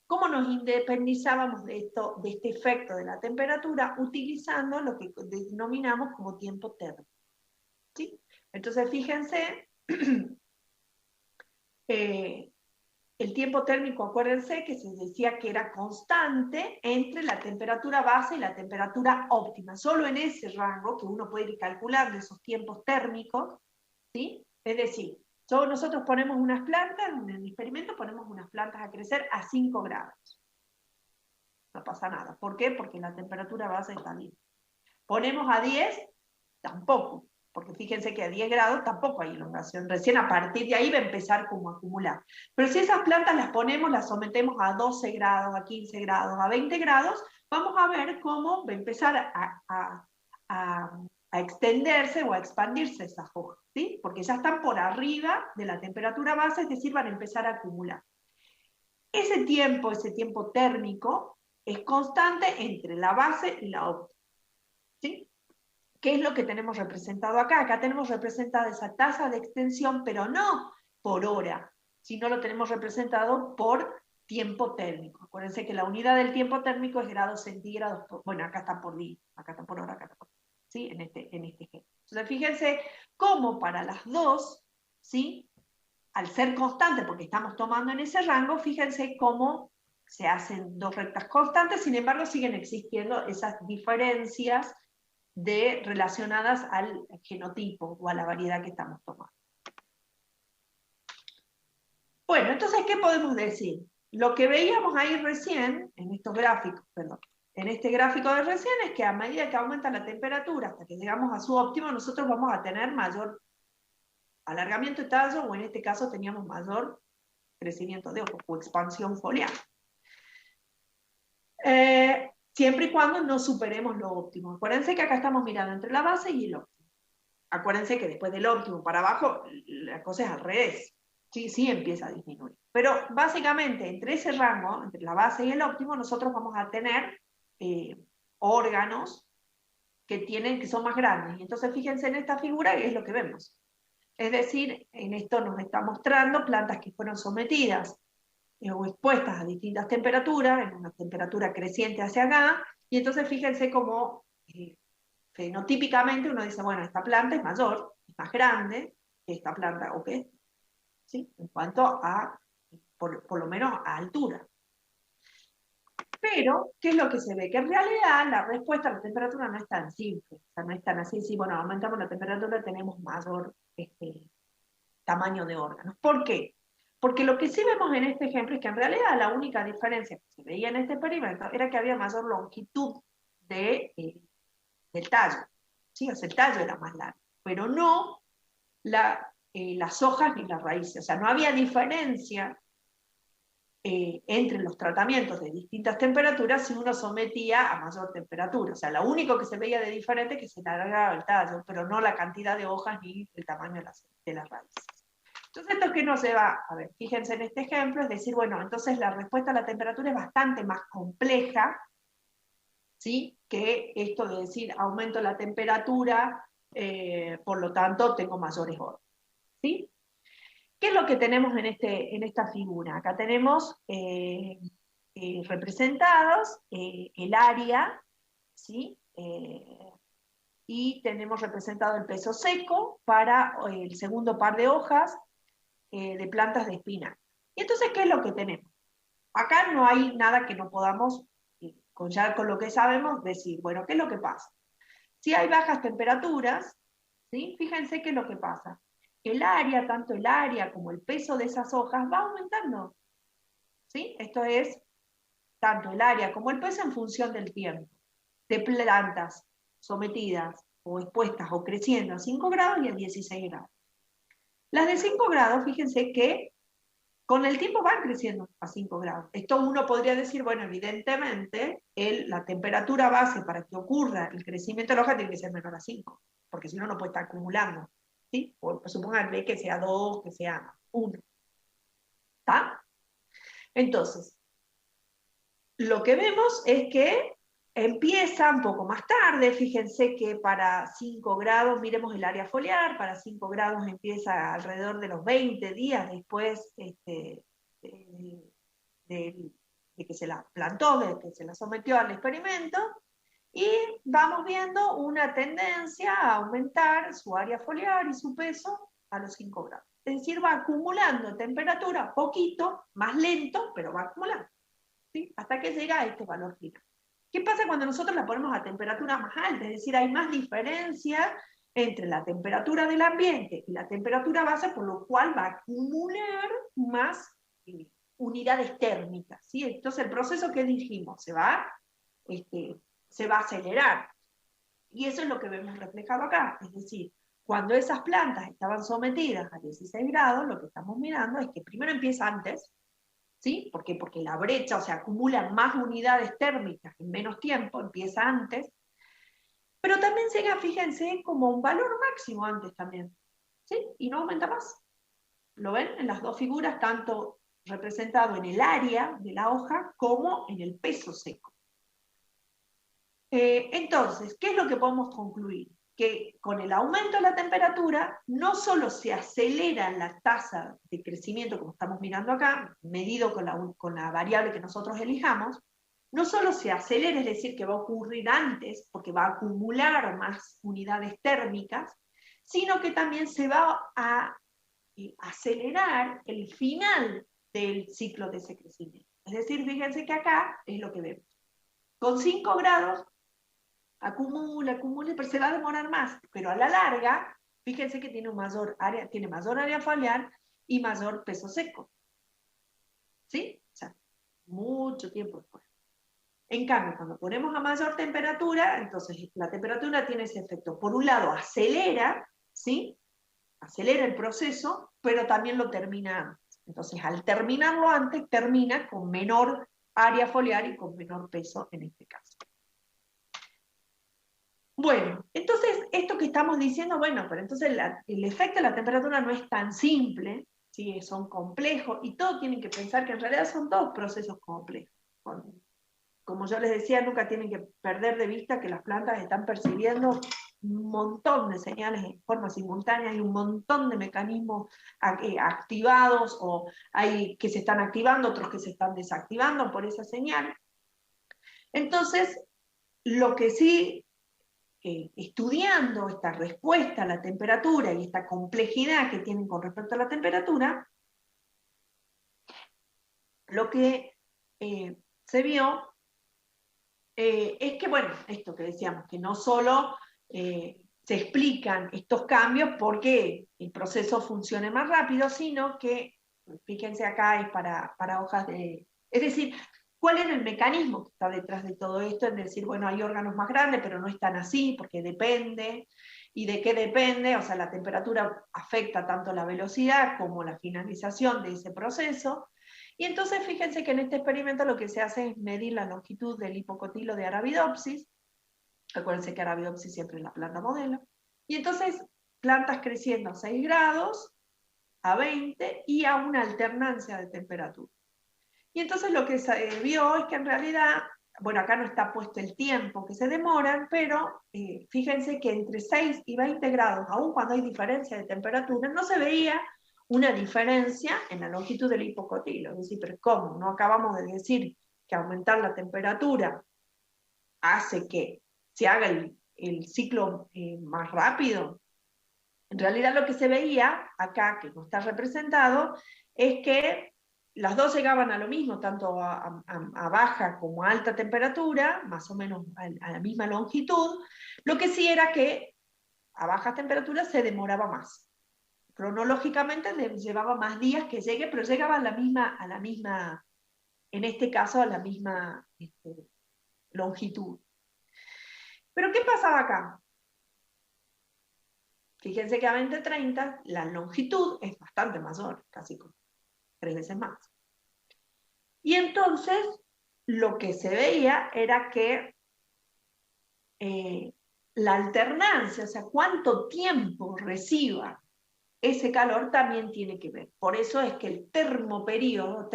¿Cómo nos independizábamos de esto, de este efecto de la temperatura? Utilizando lo que denominamos como tiempo térmico. ¿Sí? Entonces, fíjense, el tiempo térmico, acuérdense que se decía que era constante entre la temperatura base y la temperatura óptima. Solo en ese rango que uno puede ir calculando esos tiempos térmicos, ¿sí? Es decir, nosotros ponemos unas plantas, en el experimento ponemos unas plantas a crecer a 5 grados. No pasa nada. ¿Por qué? Porque la temperatura base está bien. Ponemos a 10, tampoco. Porque fíjense que a 10 grados tampoco hay elongación. Recién a partir de ahí va a empezar como a acumular. Pero si esas plantas las ponemos, las sometemos a 12 grados, a 15 grados, a 20 grados, vamos a ver cómo va a empezar a extenderse o a expandirse esas hojas, ¿sí? Porque ya están por arriba de la temperatura base, es decir, van a empezar a acumular. Ese tiempo térmico, es constante entre la base y la óptima, ¿sí? ¿Qué es lo que tenemos representado acá? Acá tenemos representada esa tasa de extensión, pero no por hora, sino lo tenemos representado por tiempo térmico. Acuérdense que la unidad del tiempo térmico es grados centígrados, bueno, acá está por día, acá está por hora, acá está por día, ¿sí? En este ejemplo. Entonces, fíjense cómo para las dos, ¿sí? Al ser constante, porque estamos tomando en ese rango, fíjense cómo se hacen dos rectas constantes, sin embargo siguen existiendo esas diferencias relacionadas al genotipo o a la variedad que estamos tomando. Bueno, entonces, ¿qué podemos decir? Lo que veíamos ahí recién, en estos gráficos, perdón, en este gráfico de recién, es que a medida que aumenta la temperatura hasta que llegamos a su óptimo, nosotros vamos a tener mayor alargamiento de tallo, o en este caso teníamos mayor crecimiento de ojos o expansión foliar. Siempre y cuando no superemos lo óptimo. Acuérdense que acá estamos mirando entre la base y el óptimo. Acuérdense que después del óptimo para abajo, la cosa es al revés. Sí empieza a disminuir. Pero básicamente, entre ese rango, entre la base y el óptimo, nosotros vamos a tener órganos que son más grandes. Y entonces fíjense en esta figura, es lo que vemos. Es decir, en esto nos está mostrando plantas que fueron sometidas o expuestas a distintas temperaturas, en una temperatura creciente hacia acá, y entonces fíjense cómo fenotípicamente uno dice, bueno, esta planta es mayor, es más grande que esta planta, ¿ok? ¿Sí? En cuanto a, por lo menos a altura. Pero, ¿qué es lo que se ve? Que en realidad la respuesta a la temperatura no es tan simple, o sea, no es tan así, si bueno, aumentamos la temperatura tenemos mayor tamaño de órganos. ¿Por qué? Porque lo que sí vemos en este ejemplo es que en realidad la única diferencia que se veía en este experimento era que había mayor longitud del tallo. ¿Sí? O sea, el tallo era más largo, pero no las hojas ni las raíces. O sea, no había diferencia entre los tratamientos de distintas temperaturas si uno sometía a mayor temperatura. O sea, lo único que se veía de diferente es que se alargaba el tallo, pero no la cantidad de hojas ni el tamaño de las raíces. Entonces, ¿esto qué nos lleva? A ver, fíjense en este ejemplo, es decir, bueno, entonces la respuesta a la temperatura es bastante más compleja, ¿sí? Que esto de decir, aumento la temperatura, por lo tanto, tengo mayores órganos, ¿sí? ¿Qué es lo que tenemos en esta figura? Acá tenemos representados el área, ¿sí? Y tenemos representado el peso seco para el segundo par de hojas de plantas de espinaca. Y entonces, ¿qué es lo que tenemos? Acá no hay nada que no podamos, ya con lo que sabemos, decir, bueno, ¿qué es lo que pasa? Si hay bajas temperaturas, ¿sí? Fíjense qué es lo que pasa. El área, tanto el área como el peso de esas hojas va aumentando, ¿sí? Esto es tanto el área como el peso en función del tiempo, de plantas sometidas o expuestas o creciendo a 5 grados y a 16 grados. Las de 5 grados, fíjense que con el tiempo van creciendo a 5 grados. Esto uno podría decir, bueno, evidentemente la temperatura base para que ocurra el crecimiento de la hoja tiene que ser menor a 5, porque si no, no puede estar acumulando. ¿Sí? O supónganme que sea 2, que sea 1. ¿Está? Entonces, lo que vemos es que empieza un poco más tarde, fíjense que para 5 grados, miremos el área foliar, para 5 grados empieza alrededor de los 20 días después de que se la plantó, de que se la sometió al experimento, y vamos viendo una tendencia a aumentar su área foliar y su peso a los 5 grados. Es decir, va acumulando temperatura poquito, más lento, pero va acumulando, ¿sí? Hasta que llega a este valor final. ¿Qué pasa cuando nosotros la ponemos a temperatura más alta? Es decir, hay más diferencia entre la temperatura del ambiente y la temperatura base, por lo cual va a acumular más unidades térmicas, ¿sí? Entonces el proceso que dijimos se va a acelerar. Y eso es lo que vemos reflejado acá. Es decir, cuando esas plantas estaban sometidas a 16 grados, lo que estamos mirando es que primero empieza antes, ¿sí? ¿Por qué? Porque la brecha, o sea, acumula más unidades térmicas en menos tiempo, empieza antes, pero también llega, fíjense, como un valor máximo antes también, ¿sí? Y no aumenta más. ¿Lo ven? En las dos figuras, tanto representado en el área de la hoja como en el peso seco. Entonces, ¿qué es lo que podemos concluir? Que con el aumento de la temperatura, no solo se acelera la tasa de crecimiento, como estamos mirando acá, medido con la variable que nosotros elijamos, no solo se acelera, es decir, que va a ocurrir antes, porque va a acumular más unidades térmicas, sino que también se va a acelerar el final del ciclo de ese crecimiento. Es decir, fíjense que acá es lo que vemos. Con 5 grados, acumula, pero se va a demorar más, pero a la larga, fíjense que tiene mayor área foliar y mayor peso seco. ¿Sí? O sea, mucho tiempo después. En cambio, cuando ponemos a mayor temperatura, entonces la temperatura tiene ese efecto. Por un lado, acelera, ¿sí? Acelera el proceso, pero también lo termina antes. Entonces, al terminarlo antes, termina con menor área foliar y con menor peso en este caso. Bueno, entonces, esto que estamos diciendo, bueno, pero entonces el efecto de la temperatura no es tan simple, ¿sí? Son complejos, y todos tienen que pensar que en realidad son todos procesos complejos. Como yo les decía, nunca tienen que perder de vista que las plantas están percibiendo un montón de señales en forma simultánea, hay un montón de mecanismos activados, o hay que se están activando, otros que se están desactivando por esa señal. Entonces, lo que sí, estudiando esta respuesta a la temperatura y esta complejidad que tienen con respecto a la temperatura, lo que se vio es que, bueno, esto que decíamos, que no solo se explican estos cambios porque el proceso funcione más rápido, sino que, fíjense acá, es para hojas de... Es decir, ¿cuál era el mecanismo que está detrás de todo esto? Es decir, bueno, hay órganos más grandes, pero no están así, porque depende. ¿Y de qué depende? O sea, la temperatura afecta tanto la velocidad como la finalización de ese proceso. Y entonces fíjense que en este experimento lo que se hace es medir la longitud del hipocotilo de Arabidopsis. Acuérdense que Arabidopsis siempre es la planta modelo. Y entonces, plantas creciendo a 6 grados, a 20 y a una alternancia de temperatura. Y entonces lo que se vio es que en realidad, bueno, acá no está puesto el tiempo que se demoran, pero fíjense que entre 6 y 20 grados, aun cuando hay diferencia de temperatura, no se veía una diferencia en la longitud del hipocotilo. Es decir, pero ¿cómo? ¿No acabamos de decir que aumentar la temperatura hace que se haga el ciclo más rápido? En realidad lo que se veía acá, que no está representado, es que las dos llegaban a lo mismo, tanto a baja como a alta temperatura, más o menos a la misma longitud. Lo que sí era que a baja temperatura se demoraba más. Cronológicamente llevaba más días que llegue, pero llegaba a la misma, en este caso, a la misma longitud. Pero ¿qué pasaba acá? Fíjense que a 20-30 la longitud es bastante mayor, casi 3 veces más. Y entonces lo que se veía era que la alternancia, o sea, cuánto tiempo reciba ese calor también tiene que ver. Por eso es que el termoperíodo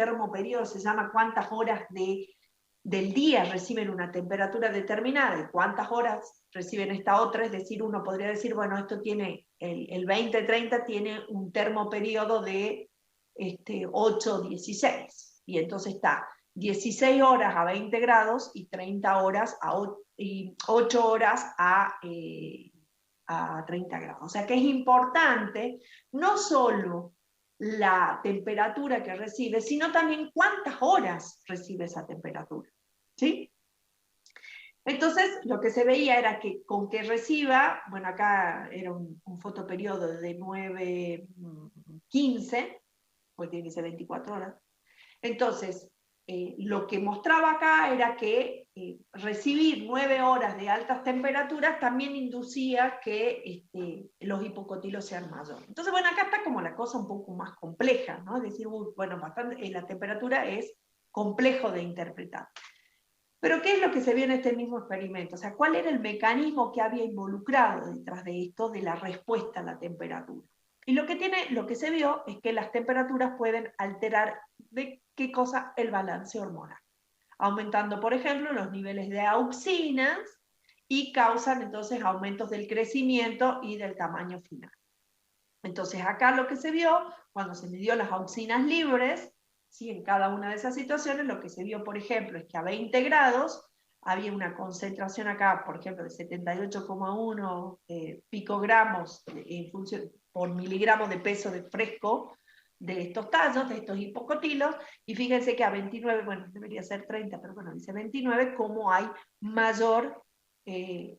se llama cuántas horas de del día reciben una temperatura determinada y cuántas horas reciben esta otra, es decir, uno podría decir, bueno, esto tiene, el 20-30 tiene un termoperiodo de 8 o 16, y entonces está 16 horas a 20 grados y 30 horas y 8 horas a 30 grados. O sea que es importante no solo la temperatura que recibe, sino también cuántas horas recibe esa temperatura. ¿Sí? Entonces, lo que se veía era que con que reciba, bueno, acá era un fotoperiodo de 9-15, pues tiene que ser 24 horas. Entonces, lo que mostraba acá era que recibir 9 horas de altas temperaturas también inducía que los hipocotilos sean mayores. Entonces, bueno, acá está como la cosa un poco más compleja, ¿no? Es decir, bueno, bastante, la temperatura es complejo de interpretar. Pero ¿qué es lo que se vio en este mismo experimento? O sea, ¿cuál era el mecanismo que había involucrado detrás de esto, de la respuesta a la temperatura? Y lo que se vio es que las temperaturas pueden alterar, ¿de qué cosa? El balance hormonal. Aumentando, por ejemplo, los niveles de auxinas y causan entonces aumentos del crecimiento y del tamaño final. Entonces acá lo que se vio, cuando se midió las auxinas libres, ¿sí? En cada una de esas situaciones, lo que se vio, por ejemplo, es que a 20 grados había una concentración acá, por ejemplo, de 78,1 picogramos por miligramo de peso de fresco de estos tallos, de estos hipocotilos, y fíjense que a 29, bueno, debería ser 30, pero bueno, dice 29, como hay mayor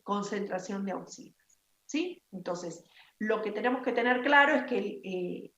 concentración de auxinas. ¿Sí? Entonces, lo que tenemos que tener claro es que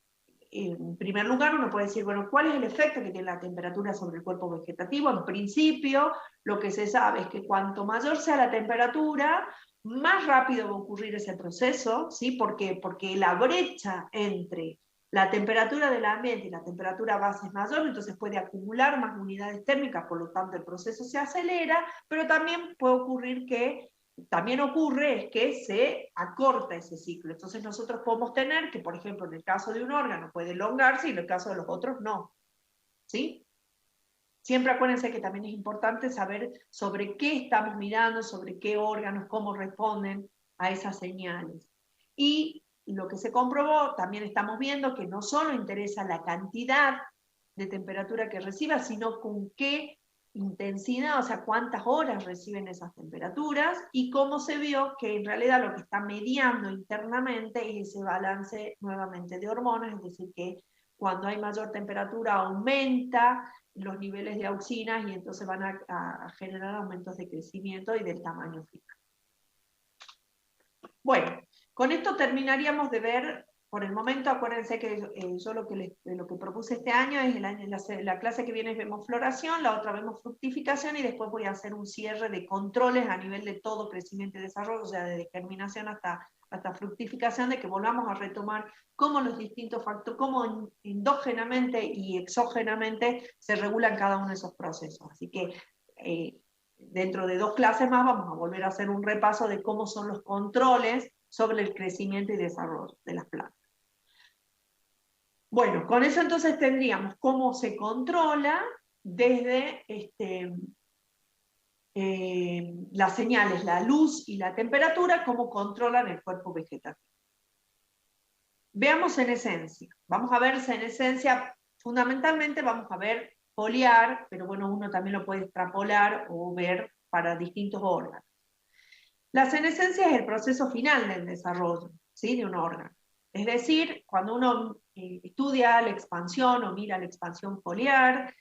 en primer lugar uno puede decir, bueno, ¿cuál es el efecto que tiene la temperatura sobre el cuerpo vegetativo? En principio, lo que se sabe es que cuanto mayor sea la temperatura, más rápido va a ocurrir ese proceso, ¿sí? ¿Por qué? Porque la brecha entre la temperatura del ambiente y la temperatura base es mayor, entonces puede acumular más unidades térmicas, por lo tanto el proceso se acelera, pero también puede ocurrir que también ocurre es que se acorta ese ciclo. Entonces nosotros podemos tener que, por ejemplo, en el caso de un órgano puede elongarse y en el caso de los otros no. ¿Sí? Siempre acuérdense que también es importante saber sobre qué estamos mirando, sobre qué órganos, cómo responden a esas señales. Y lo que se comprobó, también estamos viendo que no solo interesa la cantidad de temperatura que reciba, sino con qué intensidad, o sea, cuántas horas reciben esas temperaturas, y cómo se vio que en realidad lo que está mediando internamente es ese balance nuevamente de hormonas, es decir, que cuando hay mayor temperatura aumenta los niveles de auxinas y entonces van a generar aumentos de crecimiento y del tamaño final. Bueno, con esto terminaríamos de ver. Por el momento, acuérdense que yo lo que propuse este año es la clase que viene vemos floración, la otra vemos fructificación, y después voy a hacer un cierre de controles a nivel de todo crecimiento y desarrollo, o sea, de germinación hasta fructificación, de que volvamos a retomar cómo los distintos factores, cómo endógenamente y exógenamente se regulan cada uno de esos procesos. Así que dentro de 2 clases más vamos a volver a hacer un repaso de cómo son los controles sobre el crecimiento y desarrollo de las plantas. Bueno, con eso entonces tendríamos cómo se controla desde las señales, la luz y la temperatura, cómo controlan el cuerpo vegetativo. Veamos senescencia. Vamos a ver senescencia, fundamentalmente vamos a ver foliar, pero bueno, uno también lo puede extrapolar o ver para distintos órganos. La senescencia es el proceso final del desarrollo, ¿sí? De un órgano. Es decir, cuando uno estudia la expansión o mira la expansión foliar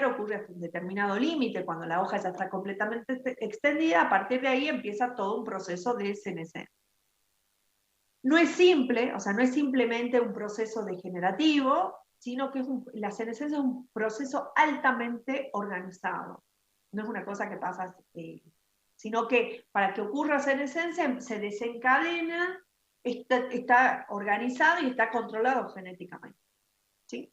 ocurre hasta un determinado límite, cuando la hoja ya está completamente extendida, a partir de ahí empieza todo un proceso de senescencia. No es simple, o sea, no es simplemente un proceso degenerativo, sino que la senescencia es un proceso altamente organizado. No es una cosa que pasa sino que para que ocurra senescencia se desencadena, está organizado y está controlado genéticamente. ¿Sí?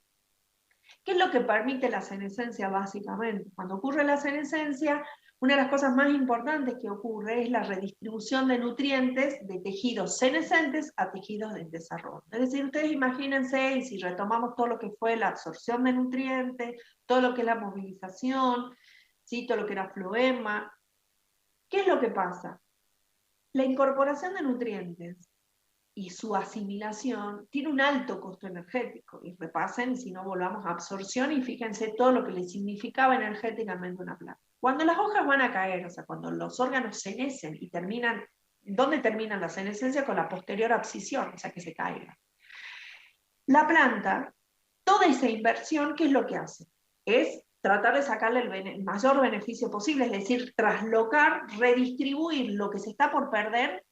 ¿Qué es lo que permite la senescencia básicamente? Cuando ocurre la senescencia, una de las cosas más importantes que ocurre es la redistribución de nutrientes de tejidos senescentes a tejidos en desarrollo. Es decir, ustedes imagínense, y si retomamos todo lo que fue la absorción de nutrientes, todo lo que es la movilización, cito lo que era floema. ¿Qué es lo que pasa? La incorporación de nutrientes y su asimilación tiene un alto costo energético. Y repasen, si no volvamos a absorción, y fíjense todo lo que le significaba energéticamente una planta. Cuando las hojas van a caer, o sea, cuando los órganos senescen y terminan, ¿dónde terminan la senescencia? Con la posterior abscisión, o sea, que se caiga. La planta, toda esa inversión, ¿qué es lo que hace? Es tratar de sacarle el mayor beneficio posible, es decir, traslocar, redistribuir lo que se está por perder,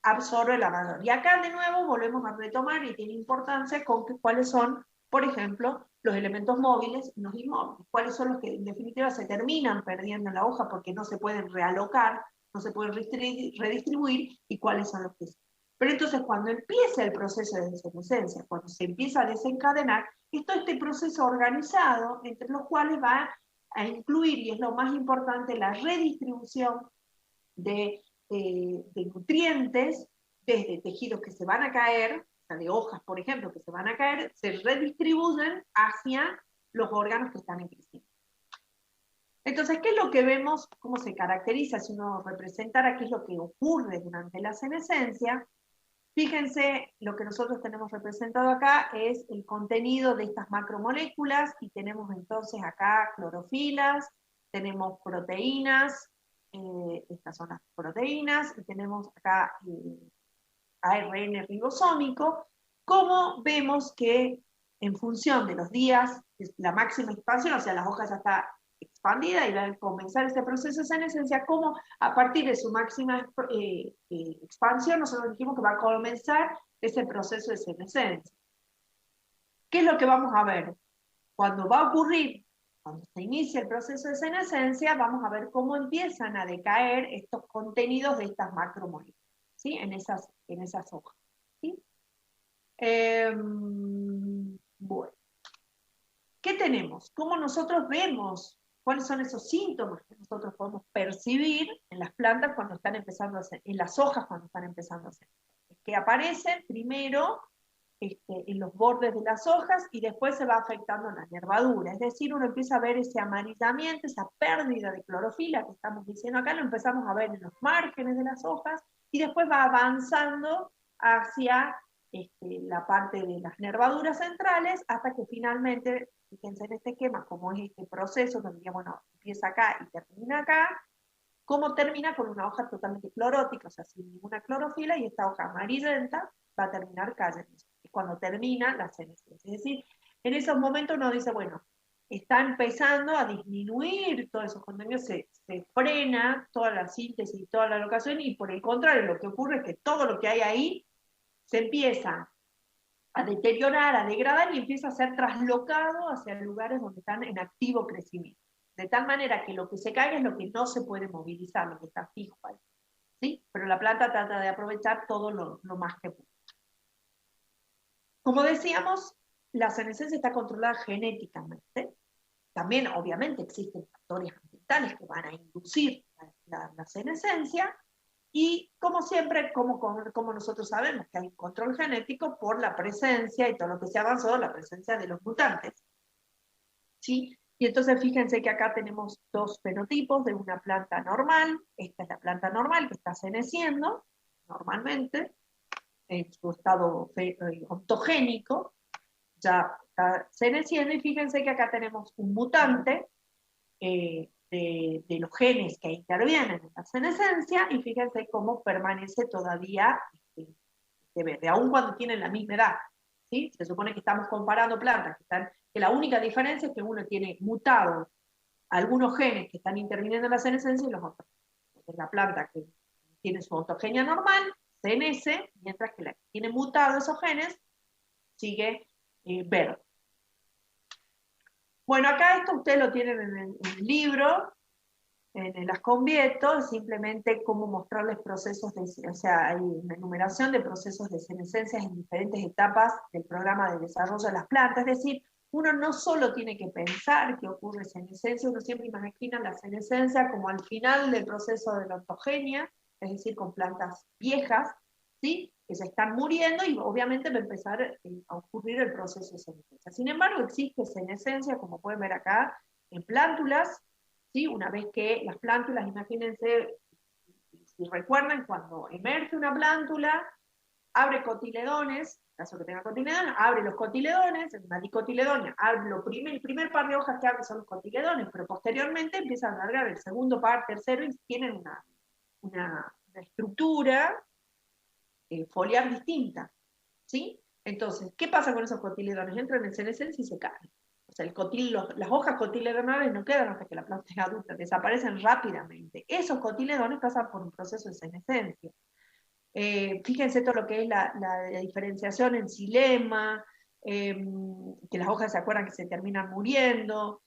absorbe la mayor. Y acá de nuevo volvemos a retomar, y tiene importancia, con cuáles son, por ejemplo, los elementos móviles y los inmóviles, cuáles son los que en definitiva se terminan perdiendo en la hoja porque no se pueden realocar, no se pueden redistribuir, y cuáles son los que sí. Pero entonces cuando empieza el proceso de senescencia, cuando se empieza a desencadenar, es todo este proceso organizado, entre los cuales va a incluir, y es lo más importante, la redistribución de nutrientes desde tejidos que se van a caer, o sea, de hojas, por ejemplo, que se van a caer, se redistribuyen hacia los órganos que están en crecimiento. Entonces, ¿qué es lo que vemos? ¿Cómo se caracteriza? Si uno representara qué es lo que ocurre durante la senescencia, fíjense, lo que nosotros tenemos representado acá es el contenido de estas macromoléculas, y tenemos entonces acá clorofilas, tenemos proteínas, estas son las proteínas, y tenemos acá ARN ribosómico. Como vemos que en función de los días, la máxima expansión, o sea, las hojas ya está expandida y va a comenzar este proceso de senescencia, como a partir de su máxima expansión, nosotros dijimos que va a comenzar ese proceso de senescencia. ¿Qué es lo que vamos a ver? Cuando va a ocurrir, cuando se inicia el proceso de senescencia, vamos a ver cómo empiezan a decaer estos contenidos de estas macromoléculas, ¿sí? en esas hojas. ¿Sí? Bueno, ¿qué tenemos? ¿Cómo nosotros vemos? ¿Cuáles son esos síntomas que nosotros podemos percibir en las plantas cuando están empezando a hacer, en las hojas cuando están empezando a hacer? Que aparecen primero en los bordes de las hojas, y después se va afectando en la nervadura. Es decir, uno empieza a ver ese amarillamiento, esa pérdida de clorofila que estamos diciendo acá, lo empezamos a ver en los márgenes de las hojas, y después va avanzando hacia la parte de las nervaduras centrales, hasta que finalmente, fíjense en este esquema, como es este proceso, donde ya, bueno, empieza acá y termina acá, cómo termina con una hoja totalmente clorótica, o sea, sin ninguna clorofila, y esta hoja amarillenta va a terminar cayendo. Es cuando termina la senescencia. Es decir, en esos momentos uno dice, bueno, está empezando a disminuir todos esos contenidos, se frena toda la síntesis y toda la alocación, y por el contrario, lo que ocurre es que todo lo que hay ahí se empieza a deteriorar, a degradar, y empieza a ser traslocado hacia lugares donde están en activo crecimiento. De tal manera que lo que se caiga es lo que no se puede movilizar, lo que está fijo ahí. ¿Sí? Pero la planta trata de aprovechar todo lo más que puede. Como decíamos, la senescencia está controlada genéticamente. También, obviamente, existen factores ambientales que van a inducir la senescencia, y como siempre, como nosotros sabemos que hay un control genético por la presencia, y todo lo que se ha avanzado, la presencia de los mutantes. ¿Sí? Y entonces fíjense que acá tenemos dos fenotipos de una planta normal. Esta es la planta normal que está seneciendo normalmente, en su estado ontogénico, ya está seneciendo, y fíjense que acá tenemos un mutante de los genes que intervienen en la senescencia, y fíjense cómo permanece todavía verde, aun cuando tienen la misma edad. ¿Sí? Se supone que estamos comparando plantas que la única diferencia es que uno tiene mutados algunos genes que están interviniendo en la senescencia, y los otros. Entonces, la planta que tiene su ontogenia normal senece, mientras que la que tiene mutados esos genes sigue verde. Bueno, acá esto ustedes lo tienen en el libro, en el Asconvieto, simplemente cómo mostrarles procesos o sea, hay una enumeración de procesos de senescencias en diferentes etapas del programa de desarrollo de las plantas. Es decir, uno no solo tiene que pensar que ocurre senescencia, uno siempre imagina la senescencia como al final del proceso de la ontogenia, es decir, con plantas viejas, ¿sí? Que se están muriendo, y obviamente va a empezar a ocurrir el proceso de senescencia. Sin embargo, existe senescencia, como pueden ver acá, en plántulas, ¿sí? Una vez que las plántulas, imagínense, si recuerdan, cuando emerge una plántula, abre cotiledones, en caso que tenga cotiledones, abre los cotiledones, en una dicotiledonia, el primer par de hojas que abre son los cotiledones, pero posteriormente empiezan a alargar el segundo par, tercero, y tienen una estructura foliar distinta, ¿sí? Entonces, ¿qué pasa con esos cotiledones? Entran en senescencia y se caen. O sea, las hojas cotiledonales no quedan hasta que la planta es adulta, desaparecen rápidamente. Esos cotiledones pasan por un proceso de senescencia. Fíjense todo lo que es la diferenciación en xilema, que las hojas se acuerdan que se terminan muriendo.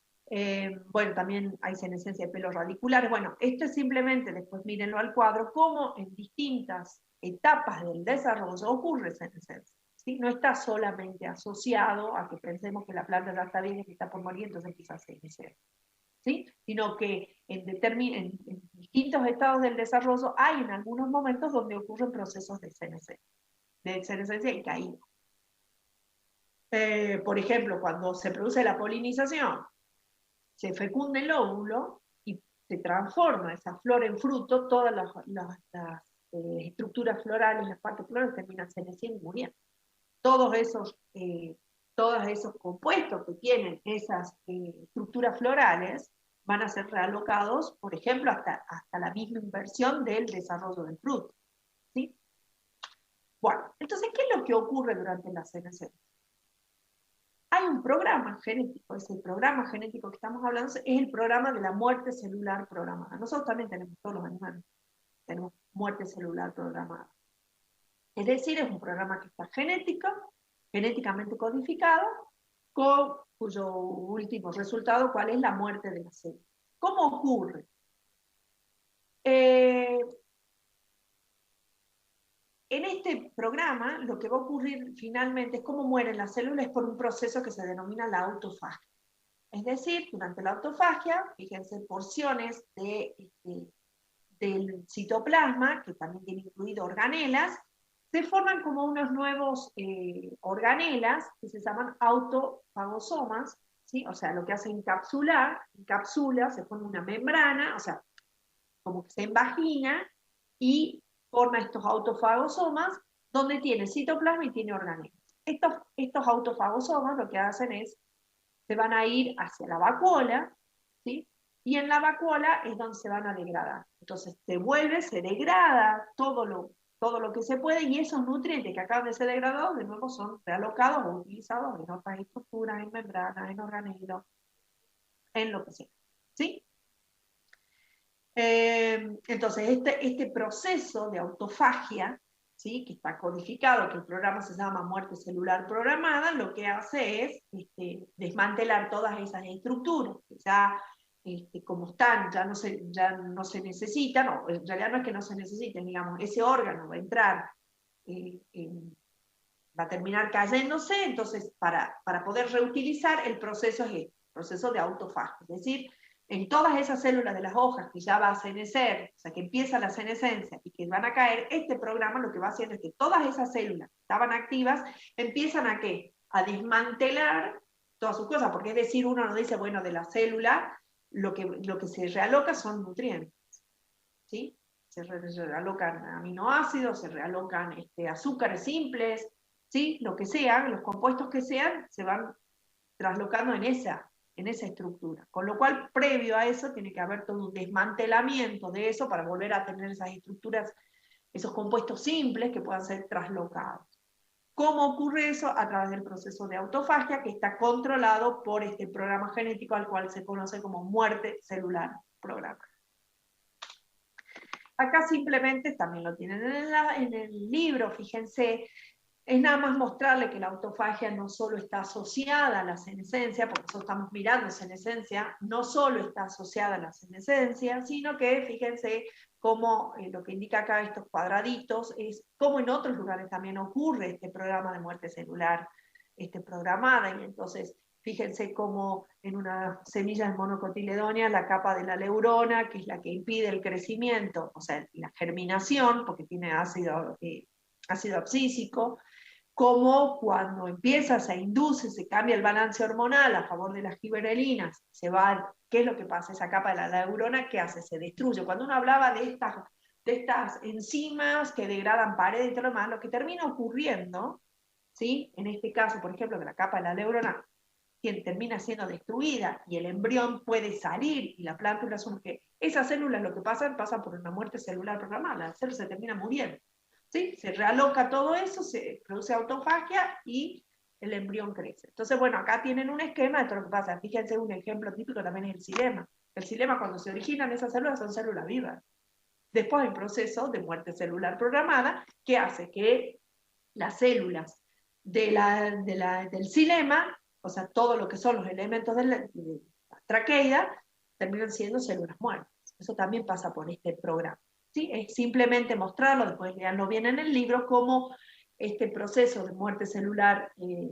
Bueno, también hay senescencia de pelos radiculares. Bueno, esto es simplemente, después mírenlo al cuadro, cómo en distintas etapas del desarrollo ocurre senescencia. ¿Sí? No está solamente asociado a que pensemos que la planta ya está bien y que está por morir, entonces empieza a senescer. ¿Sí? Sino que en distintos estados del desarrollo hay en algunos momentos donde ocurren procesos de senescencia y caída. Por ejemplo, cuando se produce la polinización, se fecunda el óvulo y se transforma esa flor en fruto, todas las estructuras florales, las partes florales terminan senesciendo y muriendo. Todos esos compuestos que tienen esas estructuras florales van a ser realocados, por ejemplo, hasta la misma inversión del desarrollo del fruto. ¿Sí? Bueno, entonces, ¿qué es lo que ocurre durante la senescencia? Hay un programa genético, ese programa genético que estamos hablando es el programa de la muerte celular programada. Nosotros también tenemos, todos los animales, tenemos muerte celular programada. Es decir, es un programa que está genéticamente codificado, cuyo último resultado, ¿cuál es? La muerte de la célula. ¿Cómo ocurre? En este programa, lo que va a ocurrir finalmente es cómo mueren las células por un proceso que se denomina la autofagia. Es decir, durante la autofagia, fíjense, porciones del citoplasma, que también tiene incluido organelas, se forman como unos nuevos organelas que se llaman autofagosomas, ¿sí? O sea, lo que hace encapsula, se pone una membrana, o sea, como que se invagina y forma estos autofagosomas donde tiene citoplasma y tiene organelas. Estos autofagosomas lo que hacen es, se van a ir hacia la vacuola, ¿sí? Y en la vacuola es donde se van a degradar. Entonces se degrada todo lo que se puede, y esos nutrientes que acaban de ser degradados, de nuevo son realocados o utilizados en otras estructuras, en membranas, en organelos, en lo que sea. ¿Sí? Entonces, este proceso de autofagia, ¿sí? Que está codificado, que el programa se llama muerte celular programada, lo que hace es desmantelar todas esas estructuras, que ya como están, ya no se necesitan, o en realidad no es que no se necesiten, digamos, ese órgano va a entrar, va a terminar cayéndose, entonces para poder reutilizar el proceso es el proceso de autofagia, es decir, en todas esas células de las hojas que ya va a senescer, o sea, que empieza la senescencia y que van a caer, este programa lo que va haciendo es que todas esas células que estaban activas empiezan a ¿qué? A desmantelar todas sus cosas, porque es decir, uno no dice, bueno, de la célula lo que se realoca son nutrientes, ¿sí? Se realocan aminoácidos, se realocan azúcares simples, ¿sí? Lo que sean, los compuestos que sean, se van traslocando en esa estructura. Con lo cual, previo a eso, tiene que haber todo un desmantelamiento de eso para volver a tener esas estructuras, esos compuestos simples que puedan ser traslocados. ¿Cómo ocurre eso? A través del proceso de autofagia, que está controlado por este programa genético al cual se conoce como muerte celular programada. Acá simplemente, también lo tienen en el libro, fíjense, es nada más mostrarle que la autofagia no solo está asociada a la senescencia, porque nosotros estamos mirando senescencia, no solo está asociada a la senescencia, sino que fíjense cómo lo que indica acá estos cuadraditos es cómo en otros lugares también ocurre este programa de muerte celular programada, y entonces fíjense cómo en unas semillas monocotiledóneas la capa de la leurona, que es la que impide el crecimiento, o sea, la germinación, porque tiene ácido abscísico, como cuando empieza, se induce, se cambia el balance hormonal a favor de las giberelinas, se va, ¿qué es lo que pasa? Esa capa de la neurona, ¿qué hace? Se destruye. Cuando uno hablaba de estas enzimas que degradan paredes y todo lo demás, lo que termina ocurriendo, ¿sí? En este caso, por ejemplo, que la capa de la neurona termina siendo destruida y el embrión puede salir y la planta asume que esas células lo que pasan por una muerte celular programada, la célula se termina muriendo. ¿Sí? Se realoca todo eso, se produce autofagia y el embrión crece. Entonces, bueno, acá tienen un esquema de todo lo que pasa. Fíjense, un ejemplo típico también es el xilema. El xilema, cuando se originan esas células, son células vivas. Después hay un proceso de muerte celular programada que hace que las células del xilema, o sea, todo lo que son los elementos de la traqueida, terminan siendo células muertas. Eso también pasa por este programa. ¿Sí? Es simplemente mostrarlo, después leanlo bien en el libro, cómo este proceso de muerte celular,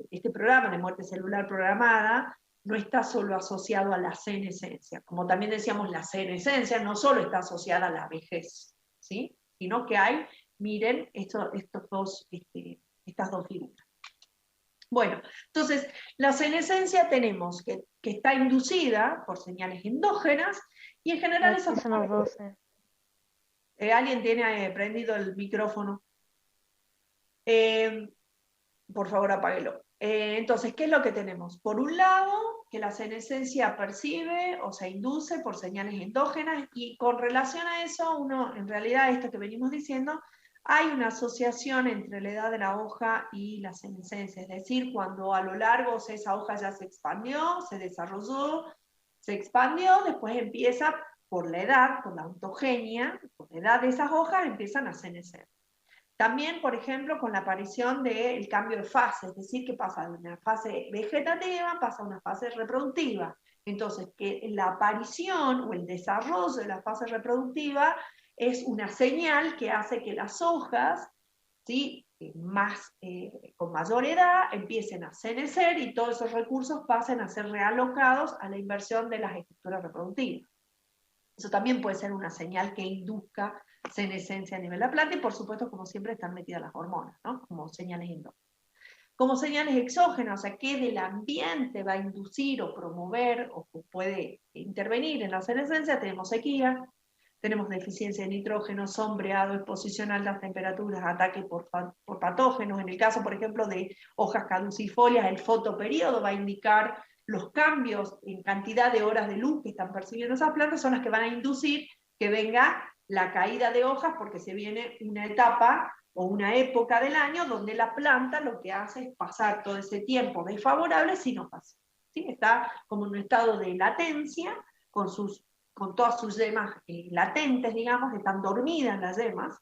este programa de muerte celular programada, no está solo asociado a la senescencia. Como también decíamos, la senescencia no solo está asociada a la vejez, ¿sí? Sino que hay, miren, estas dos figuras. Bueno, entonces, la senescencia tenemos que está inducida por señales endógenas, y en general Aquí son los 12. ¿Alguien tiene prendido el micrófono? Por favor, apáguelo. Entonces, ¿qué es lo que tenemos? Por un lado, que la senescencia percibe o se induce por señales endógenas, y con relación a eso, en realidad, esto que venimos diciendo, hay una asociación entre la edad de la hoja y la senescencia, es decir, cuando a lo largo esa hoja ya se expandió, se desarrolló, se expandió, después empieza por la edad, por la ontogenia, por la edad de esas hojas empiezan a senecer. También, por ejemplo, con la aparición del cambio de fase, es decir, que pasa de una fase vegetativa, pasa a una fase reproductiva. Entonces, que la aparición o el desarrollo de la fase reproductiva es una señal que hace que las hojas, ¿sí? Con mayor edad, empiecen a senecer y todos esos recursos pasen a ser realocados a la inversión de las estructuras reproductivas. Eso también puede ser una señal que induzca senescencia a nivel de la planta, y por supuesto, como siempre, están metidas las hormonas, ¿no? Como señales endógenas. Como señales exógenas, o sea, que del ambiente va a inducir o promover o puede intervenir en la senescencia, tenemos sequía, tenemos deficiencia de nitrógeno, sombreado, exposición a altas temperaturas, ataque por patógenos. En el caso, por ejemplo, de hojas caducifolias, el fotoperíodo va a indicar los cambios en cantidad de horas de luz que están percibiendo esas plantas, son las que van a inducir que venga la caída de hojas, porque se viene una etapa o una época del año donde la planta lo que hace es pasar todo ese tiempo desfavorable si no pasa. ¿Sí? Está como en un estado de latencia, con todas sus yemas latentes, digamos, están dormidas las yemas,